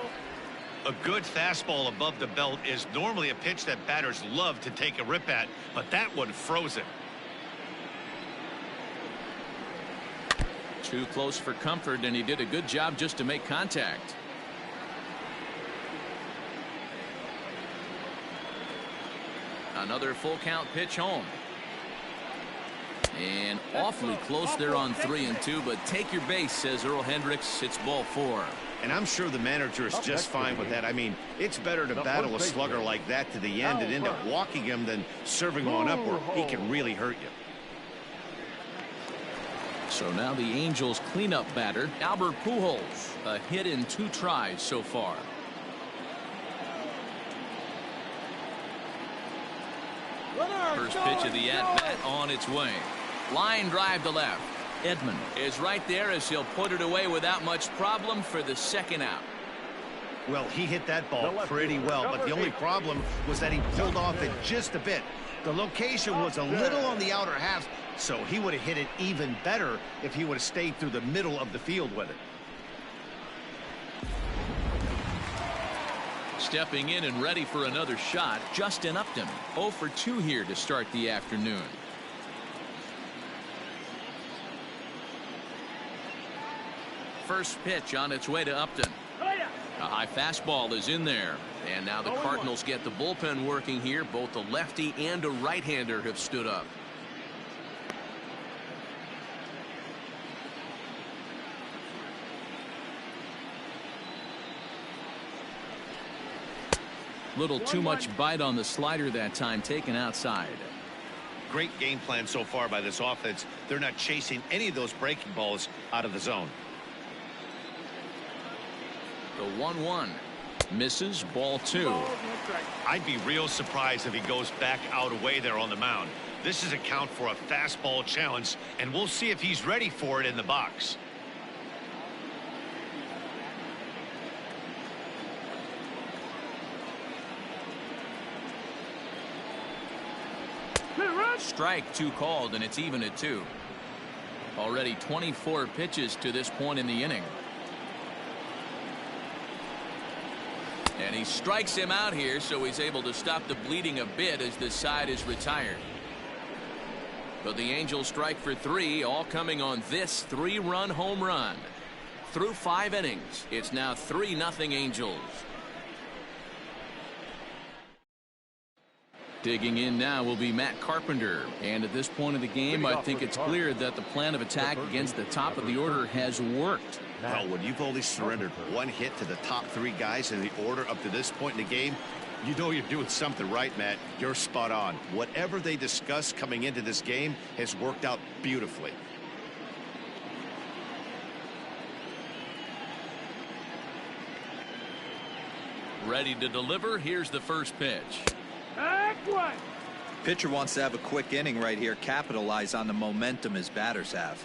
A good fastball above the belt is normally a pitch that batters love to take a rip at, but that one froze it. Too close for comfort, and he did a good job just to make contact. Another full count pitch home. And awfully close there on 3-2, but take your base, says Earl Hendricks. It's ball 4. And I'm sure the manager is just fine with that. I mean, it's better to battle a slugger like that to the end and end up walking him than serving on up where he can really hurt you. So now the Angels cleanup batter, Albert Pujols, a hit in 2 tries so far. First pitch of the at-bat on its way. Line drive to left. Edman is right there as he'll put it away without much problem for the 2nd out. Well, he hit that ball pretty well, but the only problem was that he pulled off it just a bit. The location was a little on the outer half, so he would have hit it even better if he would have stayed through the middle of the field with it. Stepping in and ready for another shot, Justin Upton. 0 for 2 here to start the afternoon. First pitch on its way to Upton. A high fastball is in there. And now the Cardinals get the bullpen working here. Both a lefty and a right-hander have stood up. Little too much bite on the slider that time, taken outside. Great game plan so far by this offense. They're not chasing any of those breaking balls out of the zone. The 1-1 misses, ball 2. I'd be real surprised if he goes back out away there on the mound. This is a count for a fastball challenge, and we'll see if he's ready for it in the box. Strike 2 called, and it's even at 2. Already 24 pitches to this point in the inning. And he strikes him out here, so he's able to stop the bleeding a bit as this side is retired. But the Angels strike for 3, all coming on this 3-run home run. Through 5 innings, it's now 3-0 Angels. Digging in now will be Matt Carpenter. And at this point of the game, I think it's clear that the plan of attack against the top of the order has worked. Well, when you've only surrendered 1 hit to the top 3 guys in the order up to this point in the game, you know you're doing something right, Matt. You're spot on. Whatever they discussed coming into this game has worked out beautifully. Ready to deliver. Here's the first pitch. Pitcher wants to have a quick inning right here, capitalize on the momentum his batters have.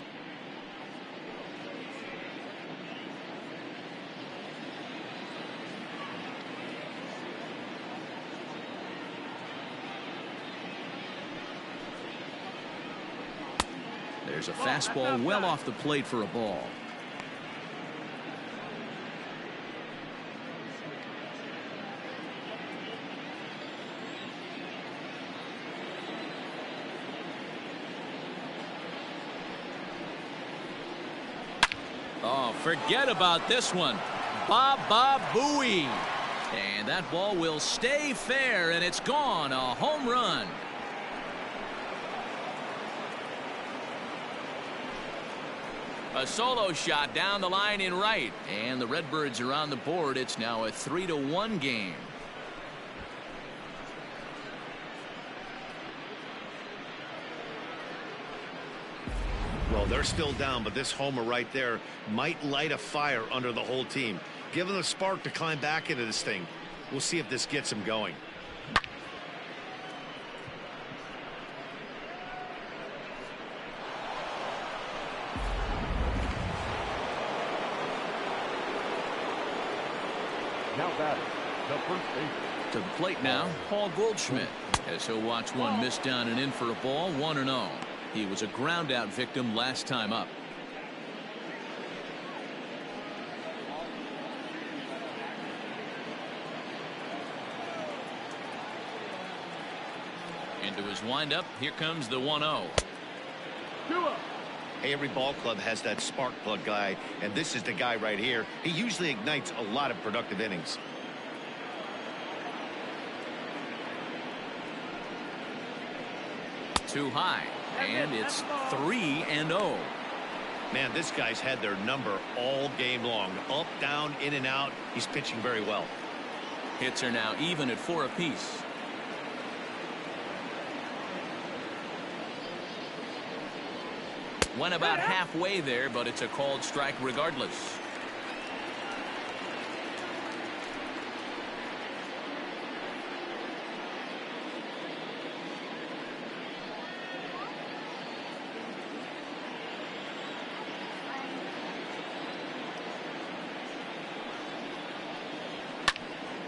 There's a fastball well off the plate for a ball. Oh, forget about this one. Baba Booey. And that ball will stay fair, and it's gone. A home run. A solo shot down the line in right. And the Redbirds are on the board. It's now a 3-1 game. Well, they're still down, but this homer right there might light a fire under the whole team. Give them a spark to climb back into this thing. We'll see if this gets them going. Now batting, the first baseman. To the plate now, Paul Goldschmidt, as he'll watch one miss down and in for a ball, 1-0. He was a ground out victim last time up. Into his windup, here comes the 1-0. Hey, every ball club has that spark plug guy, and this is the guy right here. He usually ignites a lot of productive innings. Too high, and it's 3-0. Man, this guy's had their number all game long. Up, down, in and out. He's pitching very well. Hits are now even at 4 apiece. Went about halfway there, but it's a called strike regardless.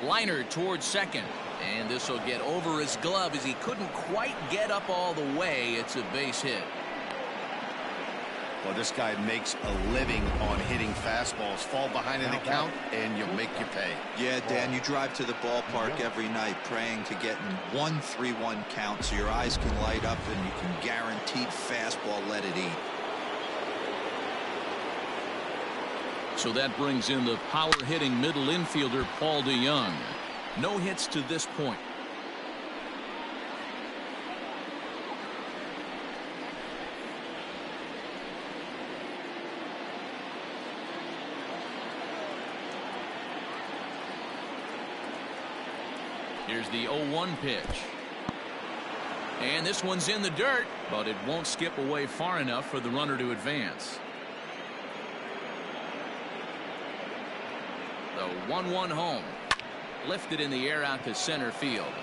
Liner towards second, and this will get over his glove as he couldn't quite get up all the way. It's a base hit. Well, this guy makes a living on hitting fastballs. Fall behind in the count, and you'll make you pay. Yeah, Dan, you drive to the ballpark every night praying to get in 1-3-1 count so your eyes can light up and you can guaranteed fastball let it eat. So that brings in the power-hitting middle infielder Paul DeYoung. No hits to this point. Here's the 0-1 pitch. And this one's in the dirt, but it won't skip away far enough for the runner to advance. The 1-1 home. Lifted in the air out to center field.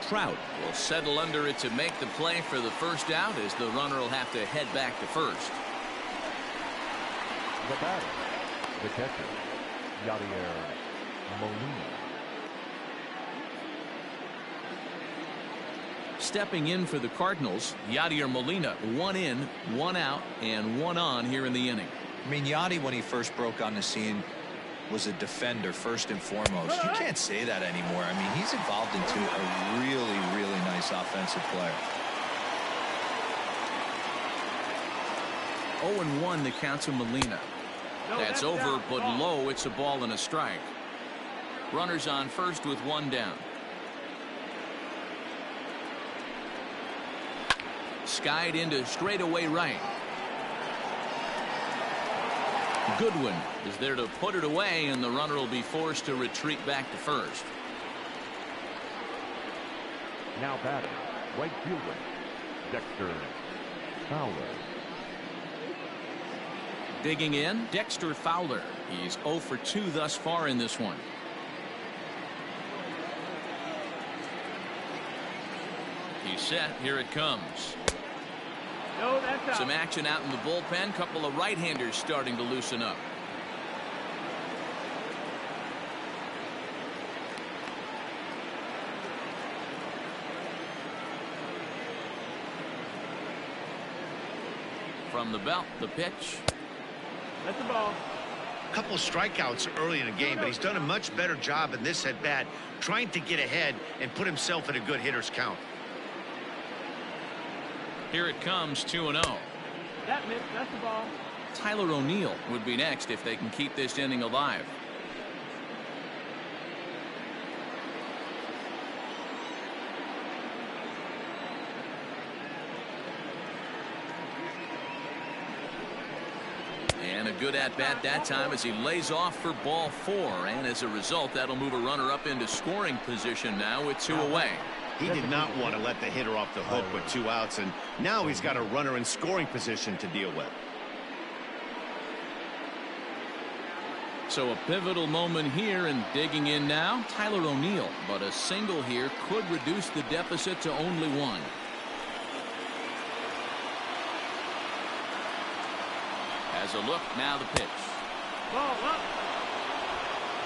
Trout will settle under it to make the play for the first out, as the runner will have to head back to first. The batter, the catcher, Yadier Molina. Stepping in for the Cardinals, Yadier Molina, 1 in, 1 out, and 1 on here in the inning. I mean, Yadi, when he first broke on the scene, was a defender first and foremost. You can't say that anymore. I mean, he's evolved into a really, really nice offensive player. 0-1 the count to Molina. That's over, but low. It's a ball and a strike. Runners on first with 1 down. Skied into straightaway right. Goodwin is there to put it away, and the runner will be forced to retreat back to first. Now batting, right fielder, Dexter Fowler. Digging in, Dexter Fowler. He's 0 for 2 thus far in this one. He's set. Here it comes. No, that's out. Some action out in the bullpen. Couple of right-handers starting to loosen up. From the belt, the pitch. That's the ball. A couple of strikeouts early in the game, but he's done a much better job in this at-bat trying to get ahead and put himself in a good hitter's count. Here it comes, 2-0. That missed. That's the ball. Tyler O'Neill would be next if they can keep this inning alive. And a good at-bat that time as he lays off for ball 4. And as a result, that'll move a runner up into scoring position now with 2 away. He did not want to let the hitter off the hook with 2 outs, and now he's got a runner in scoring position to deal with. So a pivotal moment here, and digging in now, Tyler O'Neill. But a single here could reduce the deficit to only 1. As a look, now the pitch. Ball up.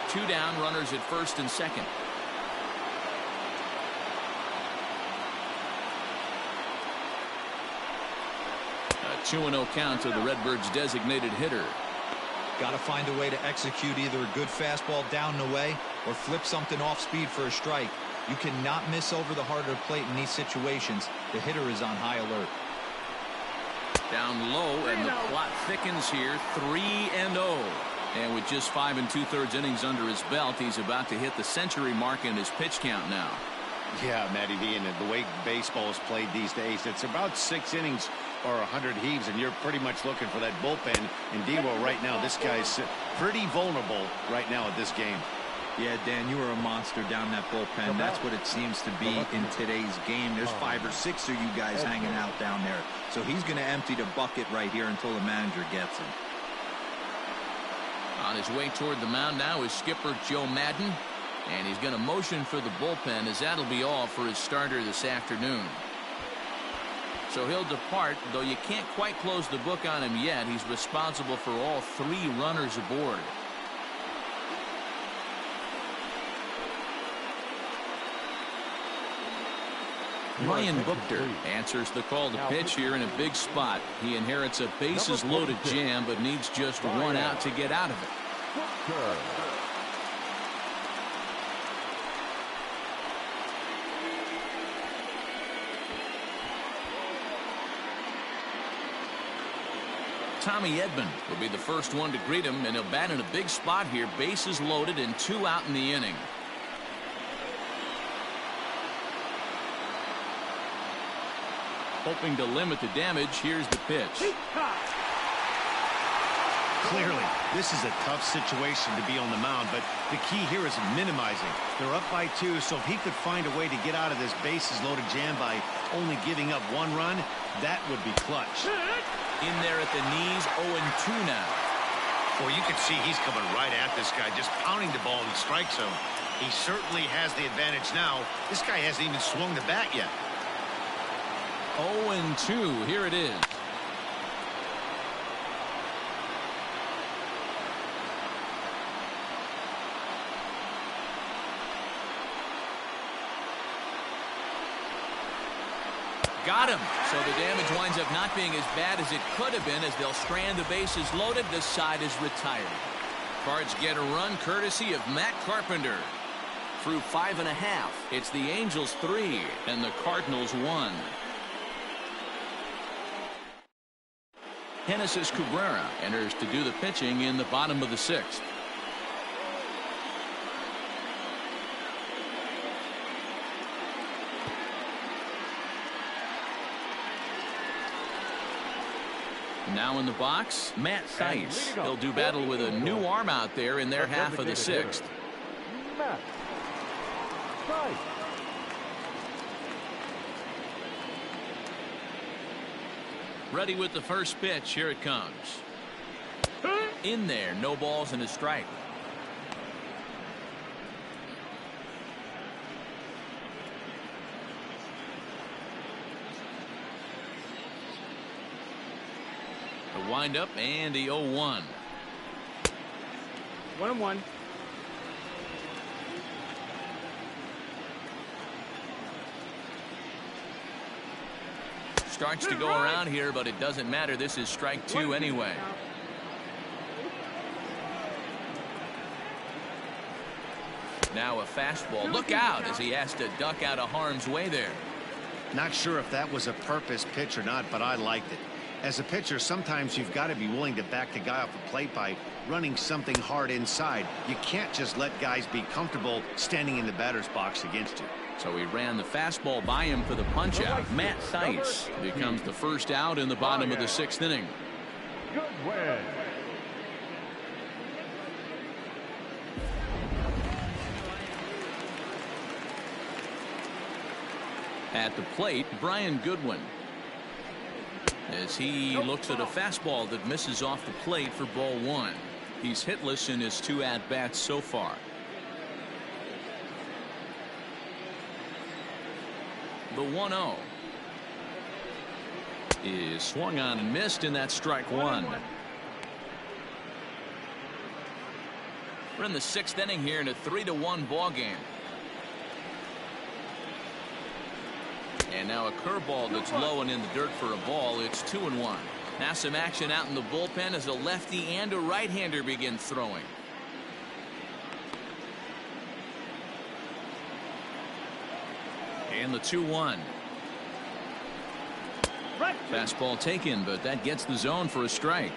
2 down, runners at first and second. A 2-0 count to the Redbirds' designated hitter. Got to find a way to execute either a good fastball down and away or flip something off speed for a strike. You cannot miss over the heart of the plate in these situations. The hitter is on high alert. Down low, and the plot thickens here. 3-0. And with just 5 2/3 innings under his belt, he's about to hit the century mark in his pitch count now. Yeah, Matty V, and the way baseball is played these days, it's about 6 innings or 100 heaves, and you're pretty much looking for that bullpen. And Devo, right now, this guy's pretty vulnerable right now at this game. Yeah, Dan, you are a monster down that bullpen. That's what it seems to be in today's game. There's 5 or 6 of you guys hanging out down there. So he's going to empty the bucket right here until the manager gets him. On his way toward the mound now is skipper Joe Madden. And he's going to motion for the bullpen, as that'll be all for his starter this afternoon. So he'll depart, though you can't quite close the book on him yet. He's responsible for all 3 runners aboard. Ryan Buchter answers the call to pitch here in a big spot. He inherits a bases loaded jam, but needs just 1 out to get out of it. Tommy Edman will be the first one to greet him, and he'll bat in a big spot here. Bases loaded and 2 out in the inning. Hoping to limit the damage, here's the pitch. Clearly, this is a tough situation to be on the mound, but the key here is minimizing. They're up by 2, so if he could find a way to get out of this bases loaded jam by only giving up 1 run, that would be clutch. In there at the knees, 0-2 now. Well, you can see he's coming right at this guy, just pounding the ball in the strike zone. He certainly has the advantage now. This guy hasn't even swung the bat yet. 0-2, here it is. Got him. So the damage winds up not being as bad as it could have been, as they'll strand the bases loaded. This side is retired. Cards get a run courtesy of Matt Carpenter. Through 5 1/2, it's the Angels 3 and the Cardinals 1. Genesis Cabrera enters to do the pitching in the bottom of the 6th. Now in the box, Matt Theis. He'll do battle with a new arm out there in their half of the 6th. Matt Theis. Ready with the first pitch. Here it comes. In there, no balls and a strike. A windup and the 0-1. 1-1. Starts to go around here, but it doesn't matter. This is strike 2 anyway. Now a fastball. Look out as he has to duck out of harm's way there. Not sure if that was a purpose pitch or not, but I liked it. As a pitcher, sometimes you've got to be willing to back the guy off the plate by running something hard inside. You can't just let guys be comfortable standing in the batter's box against you. So he ran the fastball by him for the punch out. Matt Theis becomes the first out in the bottom of the 6th inning. Good win. At the plate, Brian Goodwin, as he looks at a fastball that misses off the plate for ball one. He's hitless in his 2 at-bats so far. The 1-0 is swung on and missed, and that's strike one. We're in the 6th inning here in a 3-1 ball game. And now a curveball that's low and in the dirt for a ball. It's 2-1. Now some action out in the bullpen as a lefty and a right-hander begin throwing. And the 2-1. Fastball taken, but that gets the zone for a strike.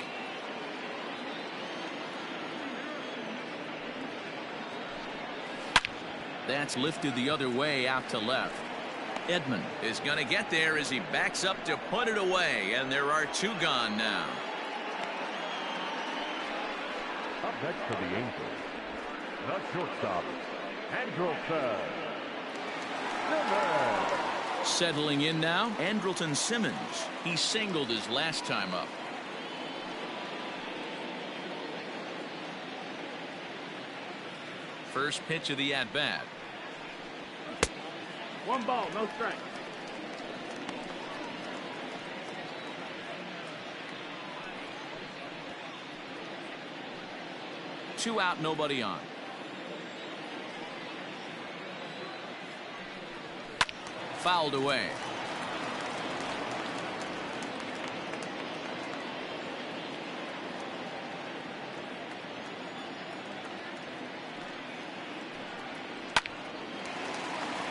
That's lifted the other way out to left. Edman is going to get there as he backs up to put it away, and there are 2 gone now. Up next for the Angels, the shortstop, Andrelton Simmons. Settling in now, Andrelton Simmons. He singled his last time up. First pitch of the at-bat. 1 ball, no strike. Two out, nobody on. Fouled away.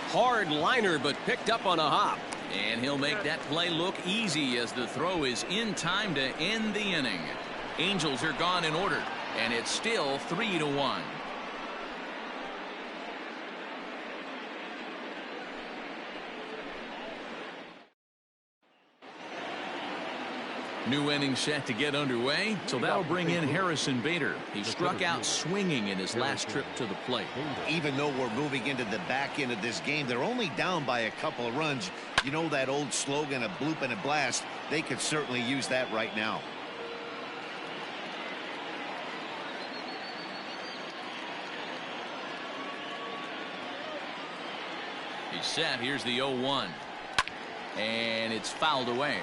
Hard liner, but picked up on a hop. And he'll make that play look easy as the throw is in time to end the inning. Angels are gone in order, and it's still 3-1. New inning set to get underway, so that'll bring in Harrison Bader. He struck out swinging in his last trip to the plate. Even though we're moving into the back end of this game, they're only down by a couple of runs. You know that old slogan, a bloop and a blast. They could certainly use that right now. He's set. Here's the 0-1. And it's fouled away.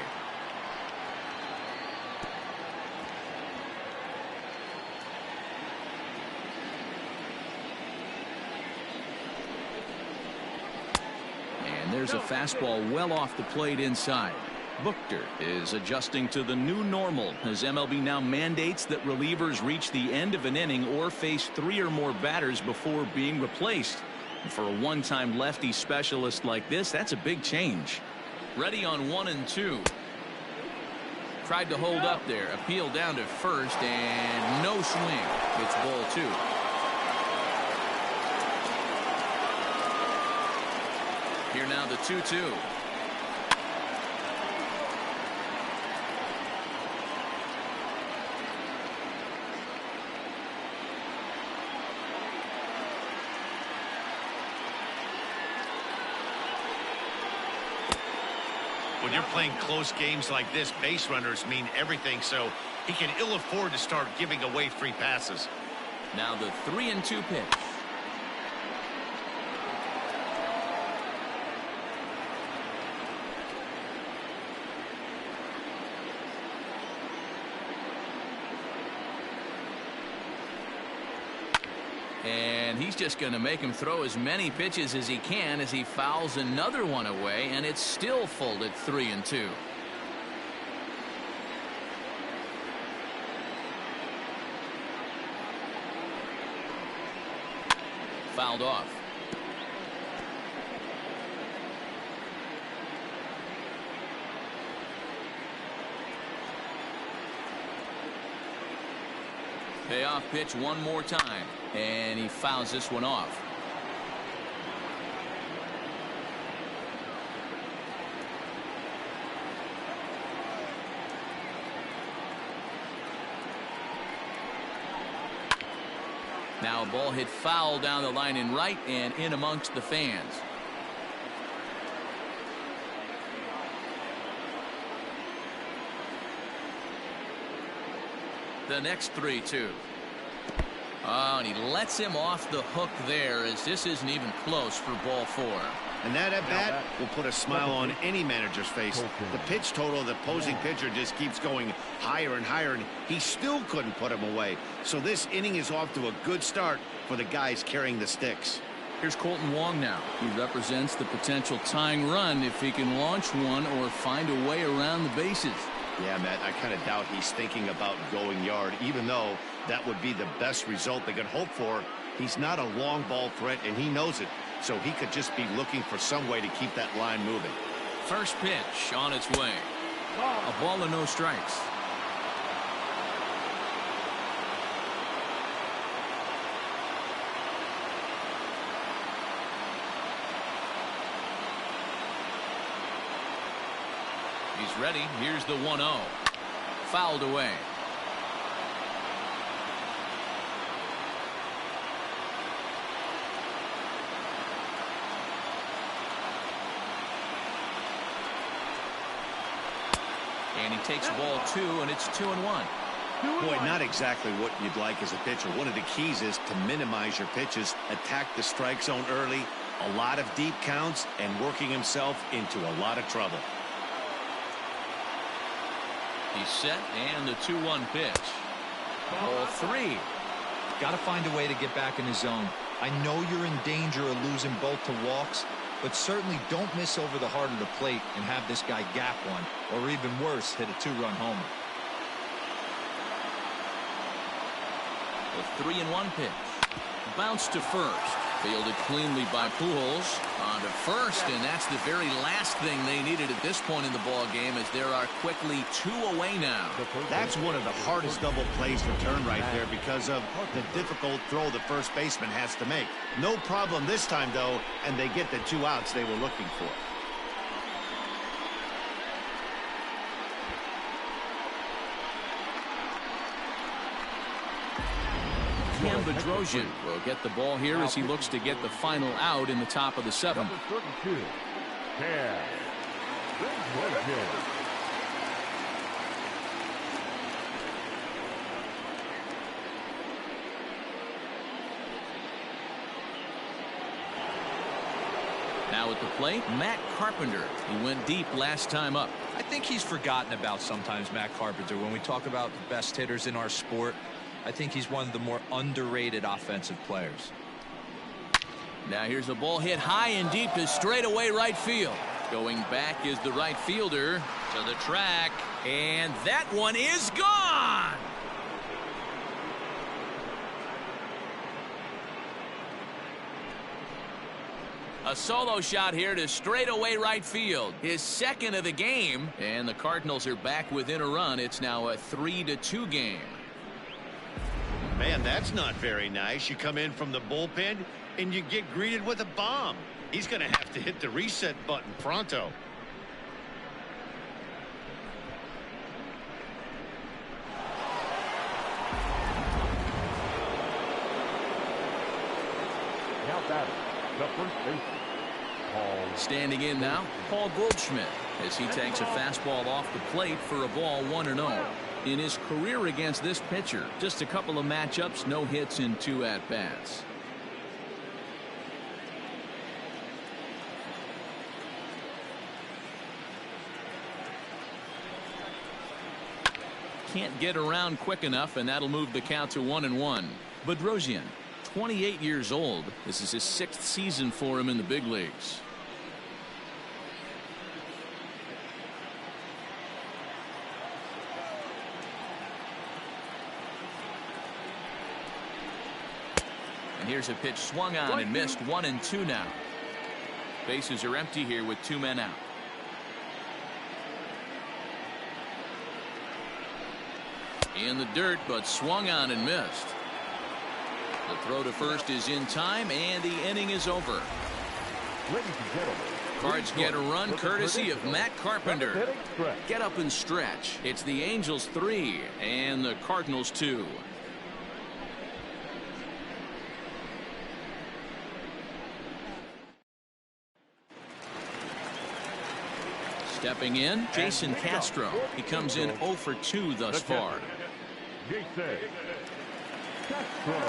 And there's a fastball well off the plate inside. Buchter is adjusting to the new normal as MLB now mandates that relievers reach the end of an inning or face 3 or more batters before being replaced. And for a one-time lefty specialist like this, that's a big change. Ready on 1 and 2. Tried to hold up there. Appeal down to first and no swing. It's ball 2. Here now the 2-2. When you're playing close games like this, base runners mean everything, so he can ill afford to start giving away free passes. Now the 3-2 pitch. And he's just going to make him throw as many pitches as he can as he fouls another one away, and it's still full at 3-2. Fouled off. Payoff pitch one more time, and he fouls this one off. Now a ball hit foul down the line in right and in amongst the fans. The next 3-2. Oh, and he lets him off the hook there, as this isn't even close for ball 4. And that at bat will put a smile on any manager's face. The pitch total of the opposing pitcher just keeps going higher and higher, and he still couldn't put him away. So this inning is off to a good start for the guys carrying the sticks. Here's Colton Wong now. He represents the potential tying run if he can launch one or find a way around the bases. Yeah, Matt, I kind of doubt he's thinking about going yard, even though that would be the best result they could hope for. He's not a long ball threat, and he knows it, so he could just be looking for some way to keep that line moving. First pitch on its way. A ball and no strikes. He's ready. Here's the 1-0. Fouled away. And he takes ball 2, and it's 2-1. Boy, not exactly what you'd like as a pitcher. One of the keys is to minimize your pitches, attack the strike zone early, a lot of deep counts, and working himself into a lot of trouble. He's set, and the 2-1 pitch. Ball 3. Got to find a way to get back in his zone. I know you're in danger of losing both to walks, but certainly don't miss over the heart of the plate and have this guy gap one, or even worse, hit a 2-run homer. The 3-1 pitch. Bounce to first. Fielded cleanly by Pujols. On to first, and that's the very last thing they needed at this point in the ball game, as there are quickly 2 away now. That's one of the hardest double plays to turn right there because of the difficult throw the first baseman has to make. No problem this time, though, and they get the 2 outs they were looking for. Cam Bedrosian will get the ball here as he looks to get the final out in the top of the 7th. Number 32, Cam Bedrosian. Now at the plate, Matt Carpenter. He went deep last time up. I think he's forgotten about sometimes, Matt Carpenter. When we talk about the best hitters in our sport, I think he's one of the more underrated offensive players. Now here's a ball hit high and deep to straightaway right field. Going back is the right fielder to the track, and that one is gone. A solo shot here to straightaway right field. His second of the game, and the Cardinals are back within a run. It's now a 3-2 game. Man, that's not very nice. You come in from the bullpen and you get greeted with a bomb. He's going to have to hit the reset button pronto. Now batter, the first baseman, Paul. Standing in now, Paul Goldschmidt, as he takes a fastball off the plate for a ball 1-0. In his career against this pitcher, just a couple of matchups, no hits in 2 at-bats. Can't get around quick enough, and that'll move the count to 1-1. Bedrosian, 28 years old. This is his 6th season for him in the big leagues. And here's a pitch swung on and missed. 1-2 now. Bases are empty here with 2 men out. In the dirt, but swung on and missed. The throw to first is in time, and the inning is over. Ladies and gentlemen, Cards get a run courtesy of Matt Carpenter. Get up and stretch. It's the Angels 3 and the Cardinals 2. Stepping in, Jason Castro. He comes in 0 for 2 thus far. Jason Castro.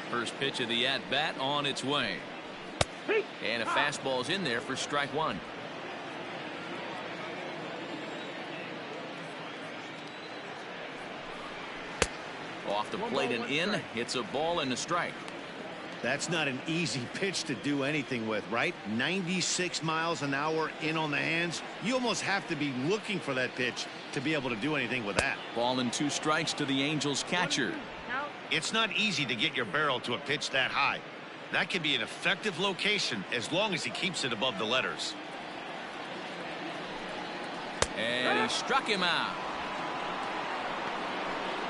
First pitch of the at-bat on its way. And a fastball's in there for strike one. Off the plate and in. It's a ball and a strike. That's not an easy pitch to do anything with, right? 96 miles an hour in on the hands. You almost have to be looking for that pitch to be able to do anything with that. Ball and 2 strikes to the Angels catcher. It's not easy to get your barrel to a pitch that high. That can be an effective location as long as he keeps it above the letters. And he struck him out.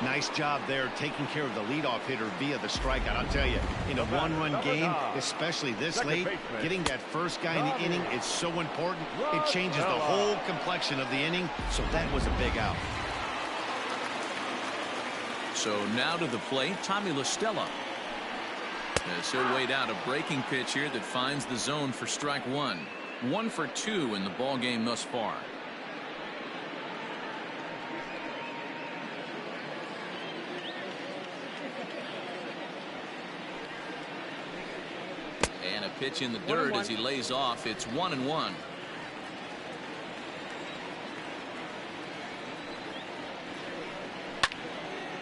Nice job there taking care of the leadoff hitter via the strikeout. I'll tell you, in a one-run game, especially this late, getting that first guy in the inning is so important. It changes the whole complexion of the inning, so that was a big out. So now to the plate, Tommy La Stella. As he'll wait out a breaking pitch here that finds the zone for strike one. 1 for 2 in the ball game thus far. And a pitch in the dirt as he lays off. It's 1-1.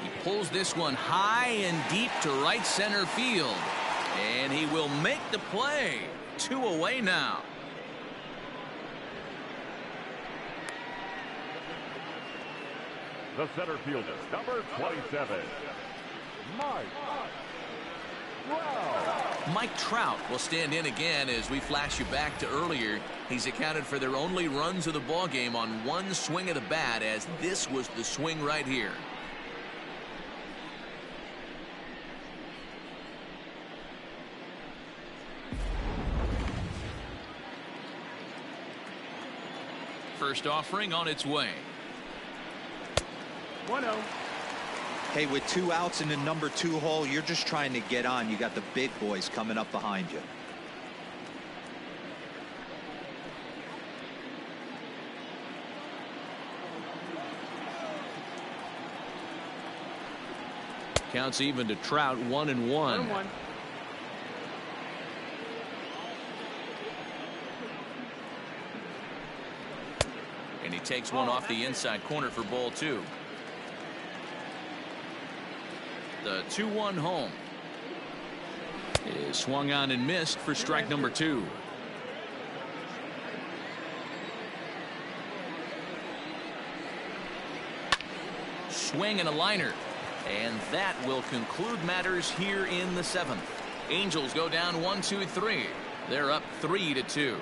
He pulls this one high and deep to right center field. And he will make the play. 2 away now. The center fielder, number 27, Mike Trout will stand in again as we flash you back to earlier. He's accounted for their only runs of the ball game on 1 swing of the bat, as this was the swing right here. First offering on its way. 1-0. Hey, with 2 outs in the number 2 hole, you're just trying to get on. You got the big boys coming up behind you. Counts even to Trout. 1-1. 1-1. And he takes one off the inside corner for ball 2. The 2-1 home is swung on and missed for strike number 2. Swing and a liner, and that will conclude matters here in the 7th. Angels go down 1-2-3. They're up 3-2.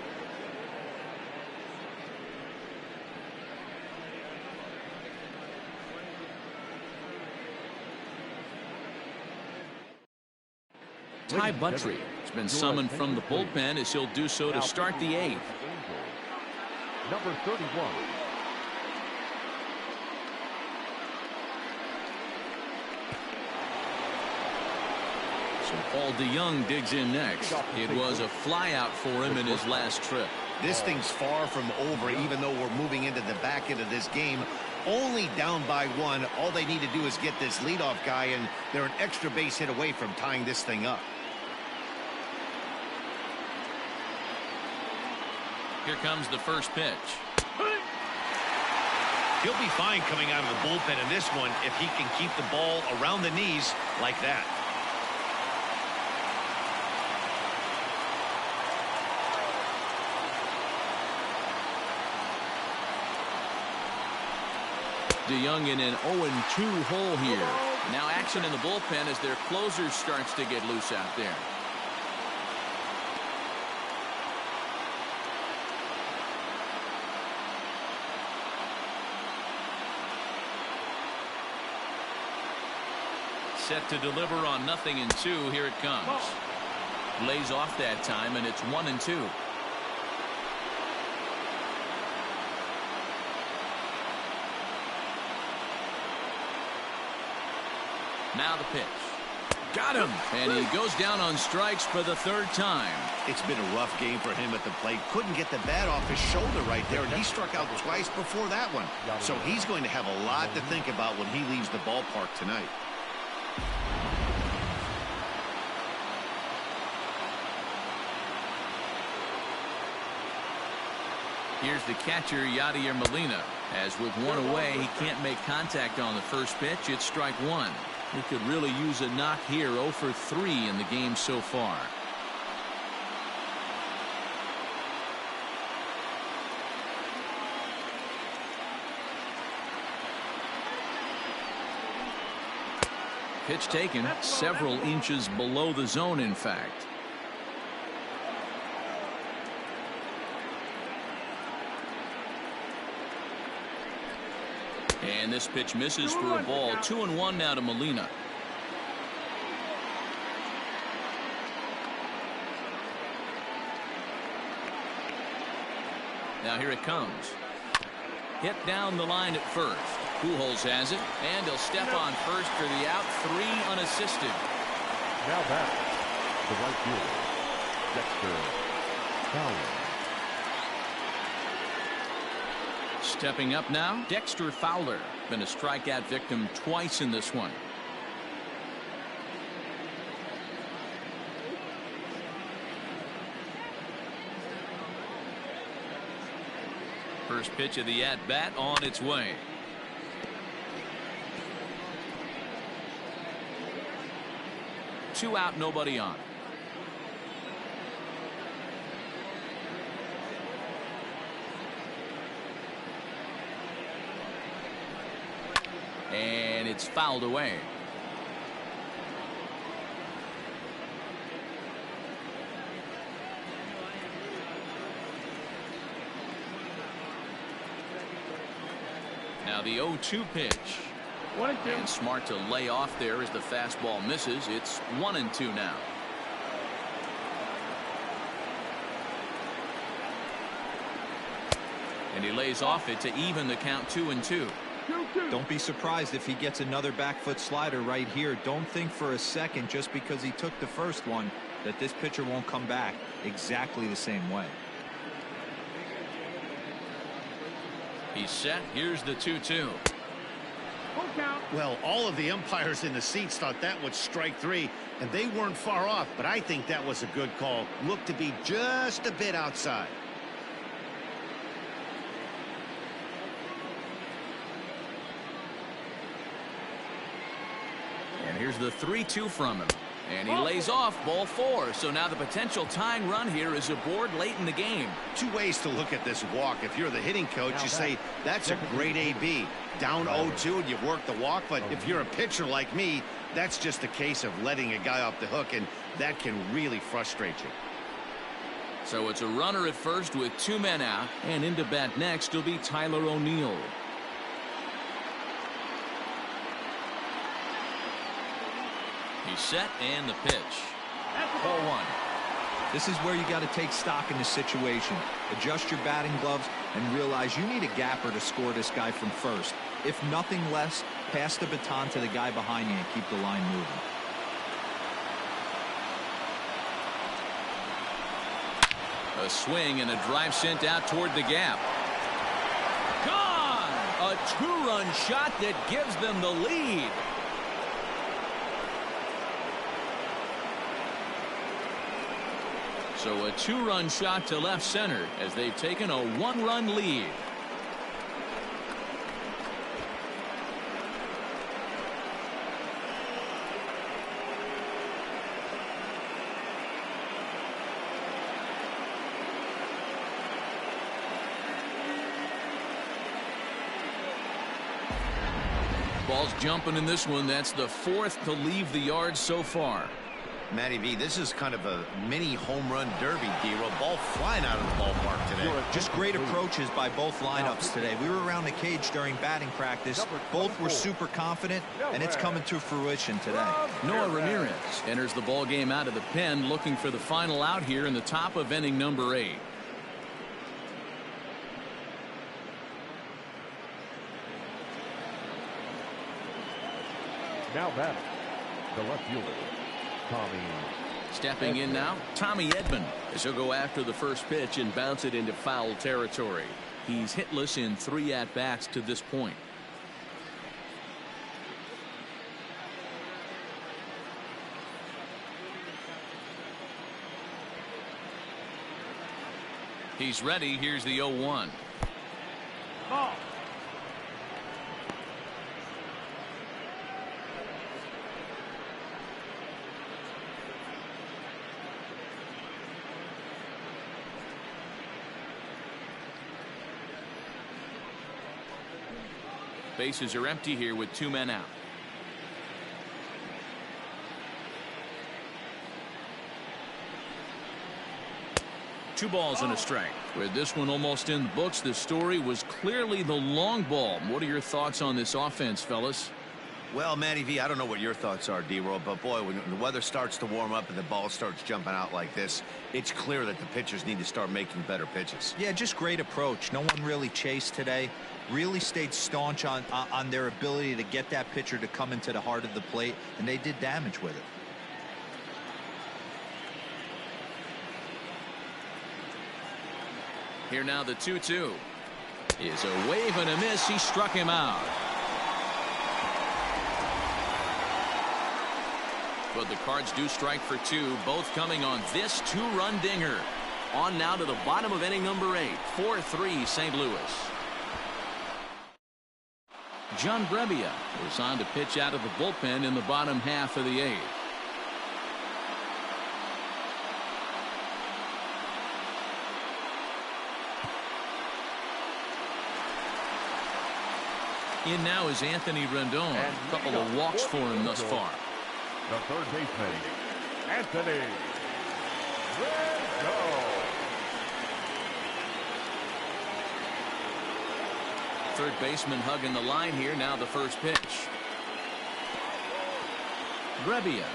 Ty Buttrey has been summoned from the bullpen as he'll do so to start the 8th. number 31. So Paul DeYoung digs in next. It was a flyout for him in his last trip. This thing's far from over, even though we're moving into the back end of this game. Only down by 1. All they need to do is get this leadoff guy, and they're an extra base hit away from tying this thing up. Here comes the first pitch. He'll be fine coming out of the bullpen in this one if he can keep the ball around the knees like that. DeYoung in an 0-2 hole here. Now action in the bullpen as their closer starts to get loose out there. Set to deliver on 0-2. Here it comes. Lays off that time, and it's 1-2. Now the pitch. Got him. And he goes down on strikes for the third time. It's been a rough game for him at the plate. Couldn't get the bat off his shoulder right there, and he struck out twice before that one. So he's going to have a lot to think about when he leaves the ballpark tonight. Here's the catcher, Yadier Molina. As with one away, he can't make contact on the first pitch. It's strike one. He could really use a knock here. 0 for 3 in the game so far. Pitch taken several inches below the zone, in fact. And this pitch misses for a ball. 2-1 now to Molina. Now here it comes. Hit down the line at first. Pujols has it, and he'll step on first for the out. 3 unassisted. Now back, the right fielder, Dexter Fowler. Stepping up now, Dexter Fowler. Been a strikeout victim twice in this one. First pitch of the at-bat on its way. Two out, nobody on. And it's fouled away. Now the 0-2 pitch. 1-2. And smart to lay off there as the fastball misses. It's 1-2 now. And he lays off it to even the count. 2-2. Don't be surprised if he gets another back foot slider right here. Don't think for a second, just because he took the first one, that this pitcher won't come back exactly the same way. He's set. Here's the 2-2. Well, all of the umpires in the seats thought that was strike 3, and they weren't far off, but I think that was a good call. Looked to be just a bit outside. And here's the 3-2 from him. And he lays off ball 4. So now the potential tying run here is aboard late in the game. Two ways to look at this walk. If you're the hitting coach, you say that's a great AB. Down 0-2 and you work the walk. But if you're a pitcher like me, that's just a case of letting a guy off the hook, and that can really frustrate you. So it's a runner at first with 2 men out. And into bat next will be Tyler O'Neill. He's set, and the pitch. 4-1. This is where you got to take stock in the situation. Adjust your batting gloves and realize you need a gapper to score this guy from first. If nothing less, pass the baton to the guy behind you and keep the line moving. A swing and a drive sent out toward the gap. Gone! A 2-run shot that gives them the lead. So a 2-run shot to left center as they've taken a 1-run lead. Ball's jumping in this one. That's the 4th to leave the yard so far. Matty V, this is kind of a mini home run derby, D-Roll. Ball flying out of the ballpark today. Just great approaches by both lineups today. We were around the cage during batting practice. Both were super confident, and it's coming to fruition today. Noah Ramirez enters the ball game out of the pen, looking for the final out here in the top of inning number 8. Now back, the left fielder, Tommy. Stepping in now, Tommy Edman, as he'll go after the first pitch and bounce it into foul territory. He's hitless in 3 at-bats to this point. He's ready. Here's the 0-1. Ball. Bases are empty here with 2 men out. Two balls and a strike. With this one almost in the books, the story was clearly the long ball. What are your thoughts on this offense, fellas? Well, Matty V, I don't know what your thoughts are, D-Roll, but boy, when the weather starts to warm up and the ball starts jumping out like this, it's clear that the pitchers need to start making better pitches. Yeah, just great approach. No one really chased today. Really stayed staunch on their ability to get that pitcher to come into the heart of the plate, and they did damage with it. Here now the 2-2 is a wave and a miss. He struck him out. But the Cards do strike for 2, both coming on this 2-run dinger. On now to the bottom of inning number 8. 4-3 St. Louis. John Brebbia is on to pitch out of the bullpen in the bottom half of the 8th. In now is Anthony Rendon. A couple of walks for him thus far. The third baseman, Anthony Rendon. Third baseman hugging the line here. Now the first pitch. Brebbia,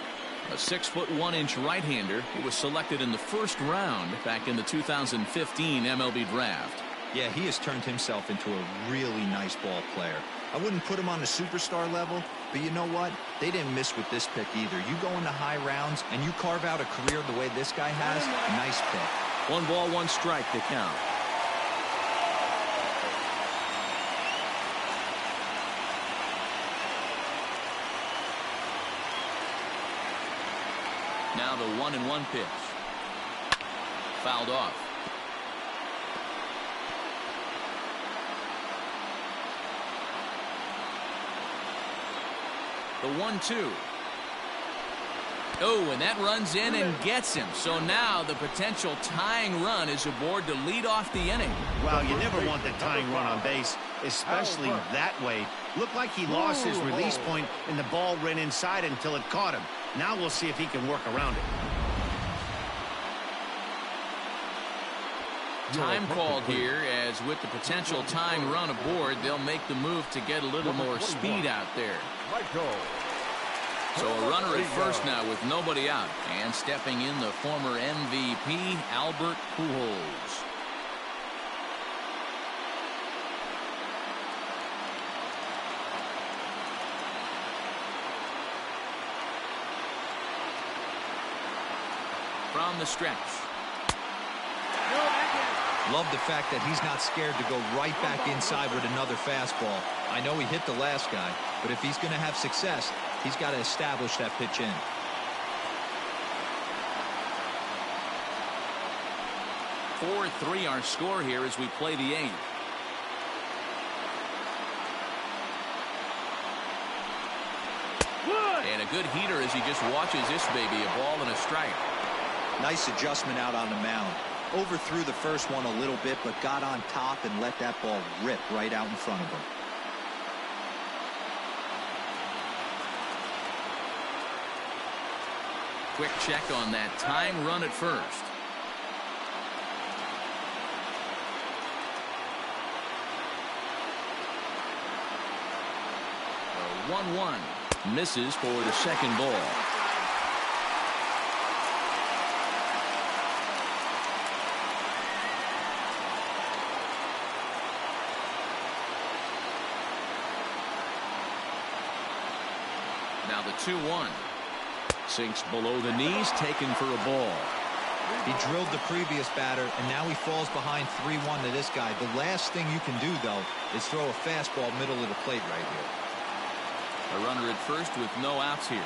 a 6'1" right-hander who was selected in the first round back in the 2015 MLB draft. Yeah, he has turned himself into a really nice ball player. I wouldn't put him on the superstar level, but you know what? They didn't miss with this pick either. You go into high rounds and you carve out a career the way this guy has. Nice pick. 1 ball, 1 strike to count. Now the 1-1 pitch. Fouled off. The 1-2. Oh, and that runs in and gets him. So now the potential tying run is aboard to lead off the inning. Well, you never want the tying run on base, especially that way. Looked like he lost his release point and the ball ran inside until it caught him. Now we'll see if he can work around it. Time called here, as with the potential tying run aboard, they'll make the move to get a little more speed out there. So a runner at first now with nobody out, and stepping in the former MVP Albert Pujols. From the stretch. Love the fact that he's not scared to go right back inside with another fastball. I know he hit the last guy, but if he's going to have success, he's got to establish that pitch in. .43 our score here as we play the 8th. And a good heater as he just watches this baby, a ball and a strike. Nice adjustment out on the mound. Overthrew the first one a little bit, but got on top and let that ball rip right out in front of him. Quick check on that tying run at first. A 1-1 misses for the second ball. Now the 2-1. Sinks below the knees, taken for a ball. He drilled the previous batter, and now he falls behind 3-1 to this guy. The last thing you can do, though, is throw a fastball middle of the plate right here. A runner at first with no outs here.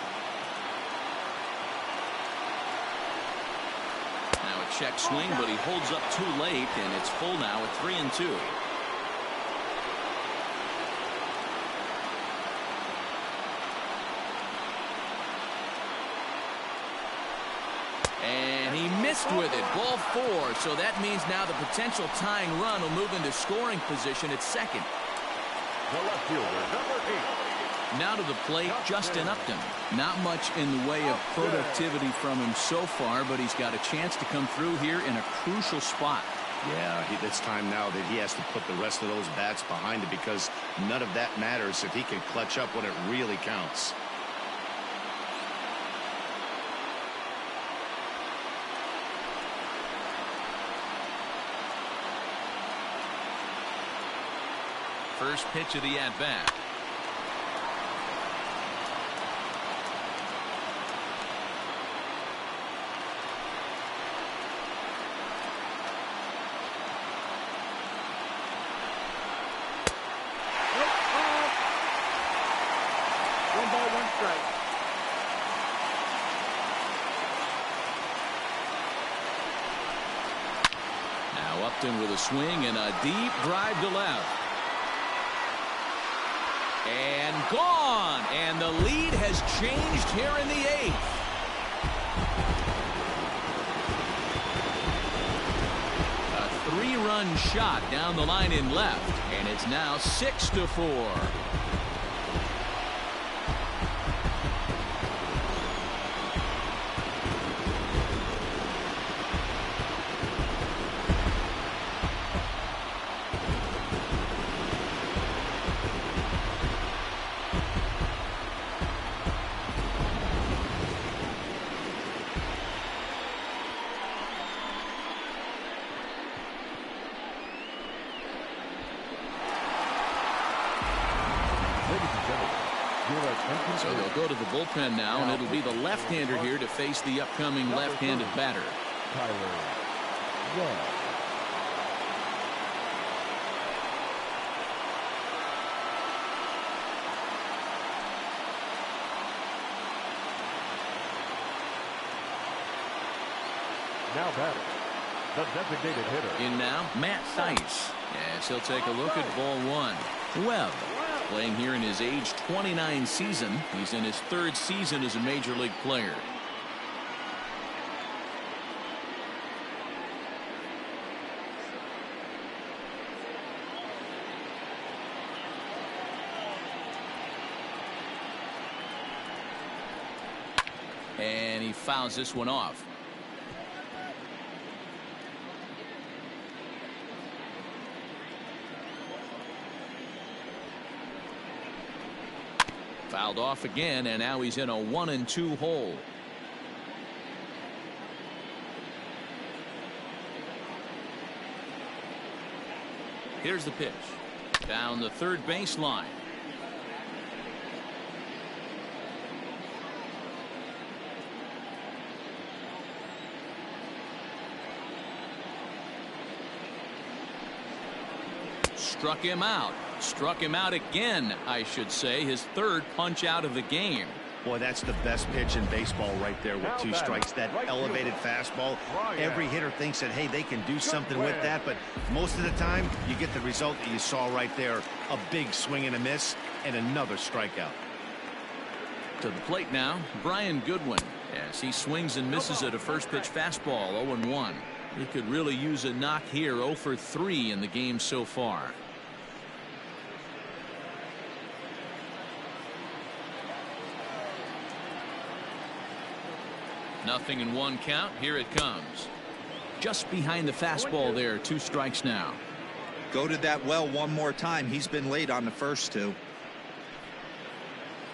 Now a check swing, but he holds up too late, and it's full now at 3-2. And he missed with it. Ball 4. So that means now the potential tying run will move into scoring position at second. The left fielder, number 8. Now to the plate, Justin Upton. Not much in the way of productivity from him so far, but he's got a chance to come through here in a crucial spot. Yeah, it's time now that he has to put the rest of those bats behind it, because none of that matters if he can clutch up when it really counts. First pitch of the at-bat. One ball, one strike. Now Upton with a swing and a deep drive to left. And gone. And the lead has changed here in the 8th. A 3-run shot down the line in left. And it's now 6-4. So they'll go to the bullpen now, and it'll be the left-hander here to face the upcoming left-handed batter. Now batting, the designated hitter. In now, Matt Thaiss. Yes, he'll take a look at ball 1. Webb, playing here in his age 29 season. He's in his 3rd season as a major league player. And he fouls this one off. Fouled off again, and now he's in a 1-2 hole. Here's the pitch. Down the third baseline. Struck him out. Struck him out again, I should say. His 3rd punch out of the game. Boy, that's the best pitch in baseball right there with 2 strikes. That elevated fastball. Every hitter thinks that, hey, they can do something with that, but most of the time you get the result that you saw right there. A big swing and a miss and another strikeout. To the plate now, Brian Goodwin, as he swings and misses at a first pitch fastball. 0-1. He could really use a knock here. 0 for 3 in the game so far. Nothing in 1 count. Here it comes. Just behind the fastball there. 2 strikes now. Go to that well one more time. He's been late on the first 2.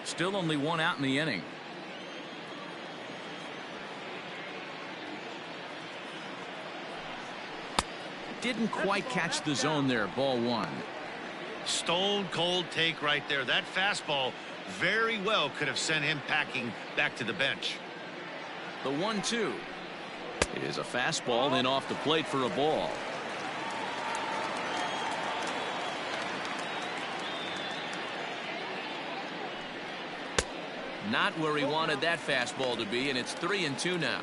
Still only 1 out in the inning. Didn't quite catch the zone there. Ball 1. Stone cold take right there. That fastball very well could have sent him packing back to the bench. The 1-2 is a fastball, then off the plate for a ball. Not where he wanted that fastball to be, and it's 3-2 now.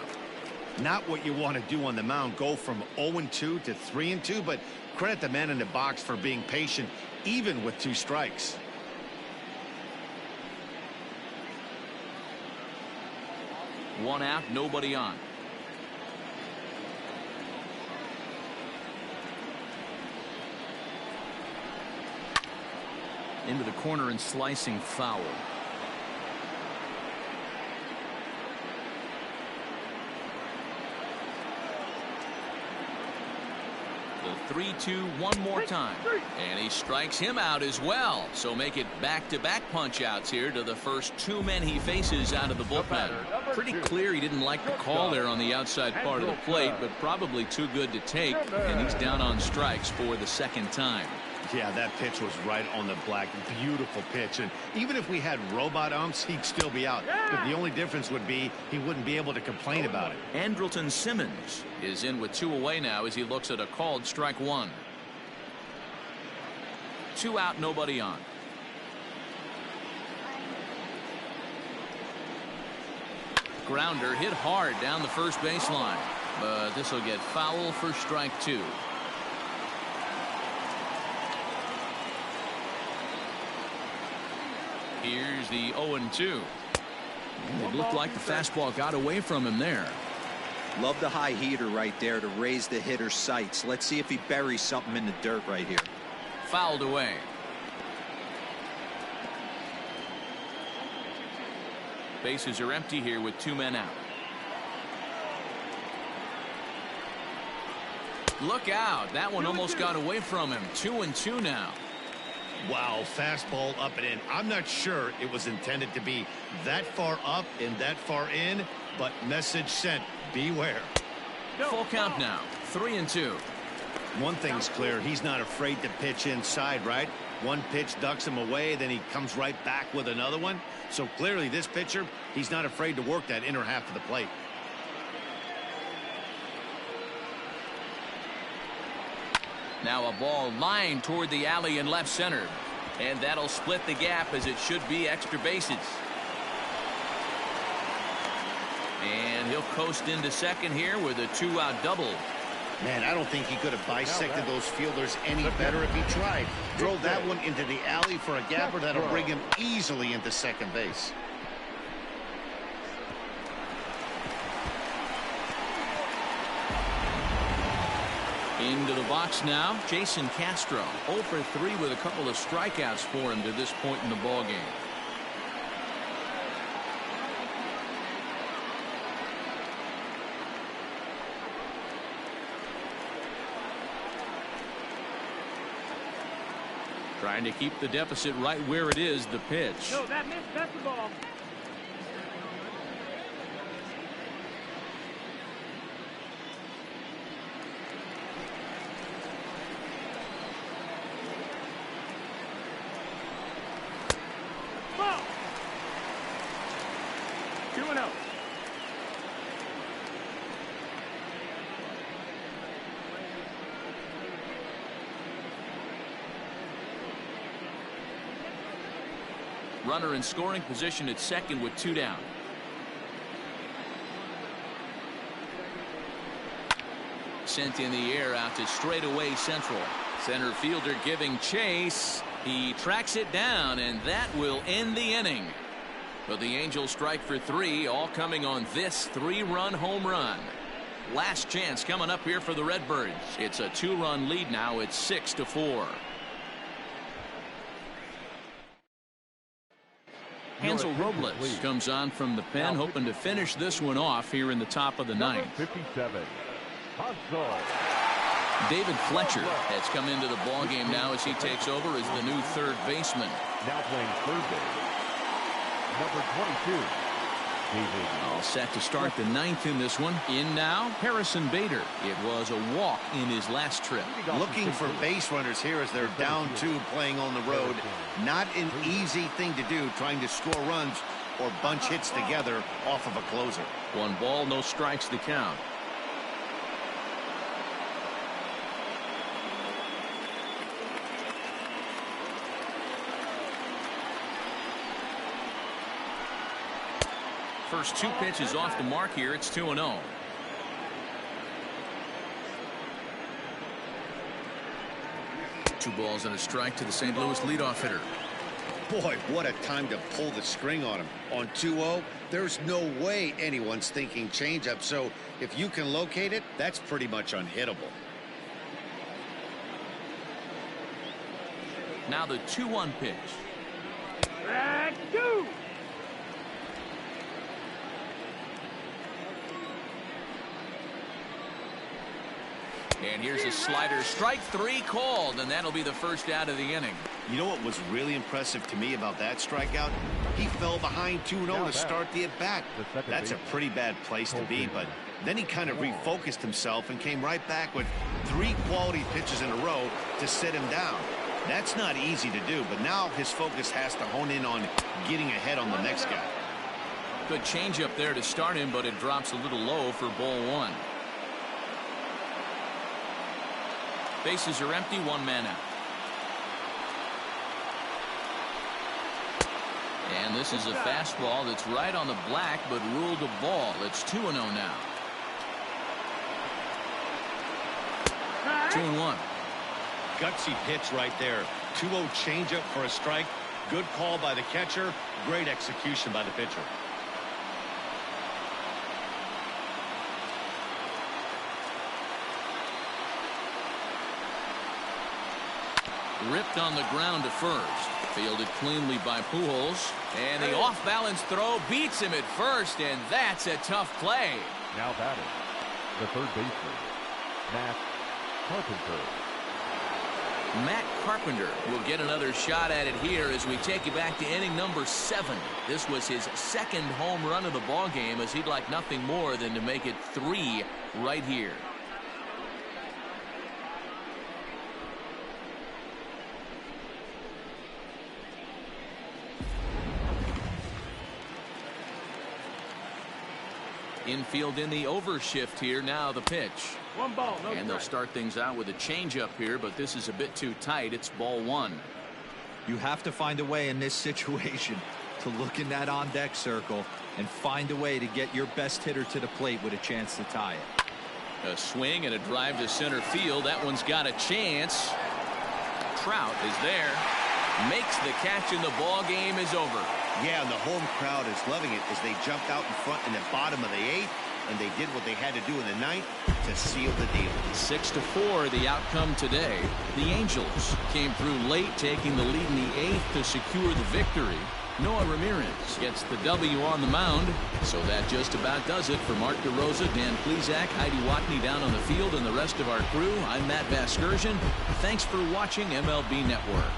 Not what you want to do on the mound, go from 0-2 to 3-2, but credit the man in the box for being patient, even with 2 strikes. One out, nobody on. Into the corner and slicing foul. The 3-2 one more time, and he strikes him out as well. So make it back-to-back punch-outs here to the first 2 men he faces out of the bullpen. Pretty clear he didn't like the call there on the outside part of the plate, but probably too good to take, and he's down on strikes for the 2nd time. Yeah, that pitch was right on the black. Beautiful pitch. And even if we had robot umps, he'd still be out. But the only difference would be he wouldn't be able to complain about it. Andrelton Simmons is in with 2 away now as he looks at a called strike 1. 2 out, nobody on. Grounder hit hard down the first baseline, but this will get foul for strike 2. Here's the 0-2. It looked like the fastball got away from him there. Love the high heater right there to raise the hitter's sights. Let's see if he buries something in the dirt right here. Fouled away. Bases are empty here with 2 men out. Look out. That one almost got away from him. 2-2 now. Wow, fastball up and in. I'm not sure it was intended to be that far up and that far in, but message sent. Beware. Full count now. 3-2. One thing's clear. He's not afraid to pitch inside, right? One pitch ducks him away, then he comes right back with another one. So clearly this pitcher, he's not afraid to work that inner half of the plate. Now a ball lined toward the alley in left center, and that'll split the gap as it should be extra bases. And he'll coast into second here with a 2-out double. Man, I don't think he could have bisected those fielders any better if he tried. Drove that one into the alley for a gapper that'll bring him easily into second base. Into the box now, Jason Castro. 0 for 3 with a couple of strikeouts for him to this point in the ballgame. Trying to keep the deficit right where it is, the pitch. No, that's the ball. Ball. 2-0. Runner in scoring position at second with 2 down. Sent in the air out to straightaway central. Center fielder giving chase. He tracks it down, and that will end the inning. But the Angels strike for 3, all coming on this 3-run home run. Last chance coming up here for the Redbirds. It's a 2-run lead now. It's 6-4. Hansel Robles comes on from the pen, hoping to finish this one off here in the top of the 9th. 57. Hansel. David Fletcher has come into the ballgame now as he takes over as the new third baseman. Now playing third base. Number 22. All set to start the 9th in this one. In now, Harrison Bader. It was a walk in his last trip. Looking for base runners here as they're down 2 playing on the road. Not an easy thing to do, trying to score runs or bunch hits together off of a closer. 1 ball, no strikes to count. First 2 pitches off the mark here. It's 2-0. Two balls and a strike to the St. Louis leadoff hitter. Boy, what a time to pull the string on him. On 2-0, there's no way anyone's thinking changeup. So if you can locate it, that's pretty much unhittable. Now the 2-1 pitch. Strike 2. And here's a slider. Strike 3 called, and that'll be the first out of the inning. You know what was really impressive to me about that strikeout? He fell behind 2-0 to start the at-bat. That's a pretty bad place to be, but then he kind of refocused himself and came right back with 3 quality pitches in a row to sit him down. That's not easy to do, but now his focus has to hone in on getting ahead on the next guy. Good changeup there to start him, but it drops a little low for ball 1. Bases are empty, 1 man out. And this is a fastball that's right on the black, but ruled a ball. It's 2-0 now. 2-1. Gutsy pitch right there. 2-0 changeup for a strike. Good call by the catcher. Great execution by the pitcher. Ripped on the ground to first. Fielded cleanly by Pujols. And the off-balance throw beats him at first, and that's a tough play. Now batting, the third baseman, Matt Carpenter. Matt Carpenter will get another shot at it here as we take you back to inning number 7. This was his 2nd home run of the ball game, as he'd like nothing more than to make it 3 right here. Infield in the overshift here. Now the pitch. 1 ball, no And they'll strike. start things out with a changeup here, but this is a bit too tight. It's ball 1. You have to find a way in this situation to look in that on-deck circle and find a way to get your best hitter to the plate with a chance to tie it. A swing and a drive to center field. That one's got a chance. Trout is there. Makes the catch, and the ball game is over. Yeah, and the home crowd is loving it as they jumped out in front in the bottom of the 8th, and they did what they had to do in the 9th to seal the deal. 6-4 the outcome today. The Angels came through late, taking the lead in the 8th to secure the victory. Noah Ramirez gets the W on the mound. So that just about does it. For Mark DeRosa, Dan Plesac, Heidi Watney down on the field, and the rest of our crew, I'm Matt Vasgersian. Thanks for watching MLB Network.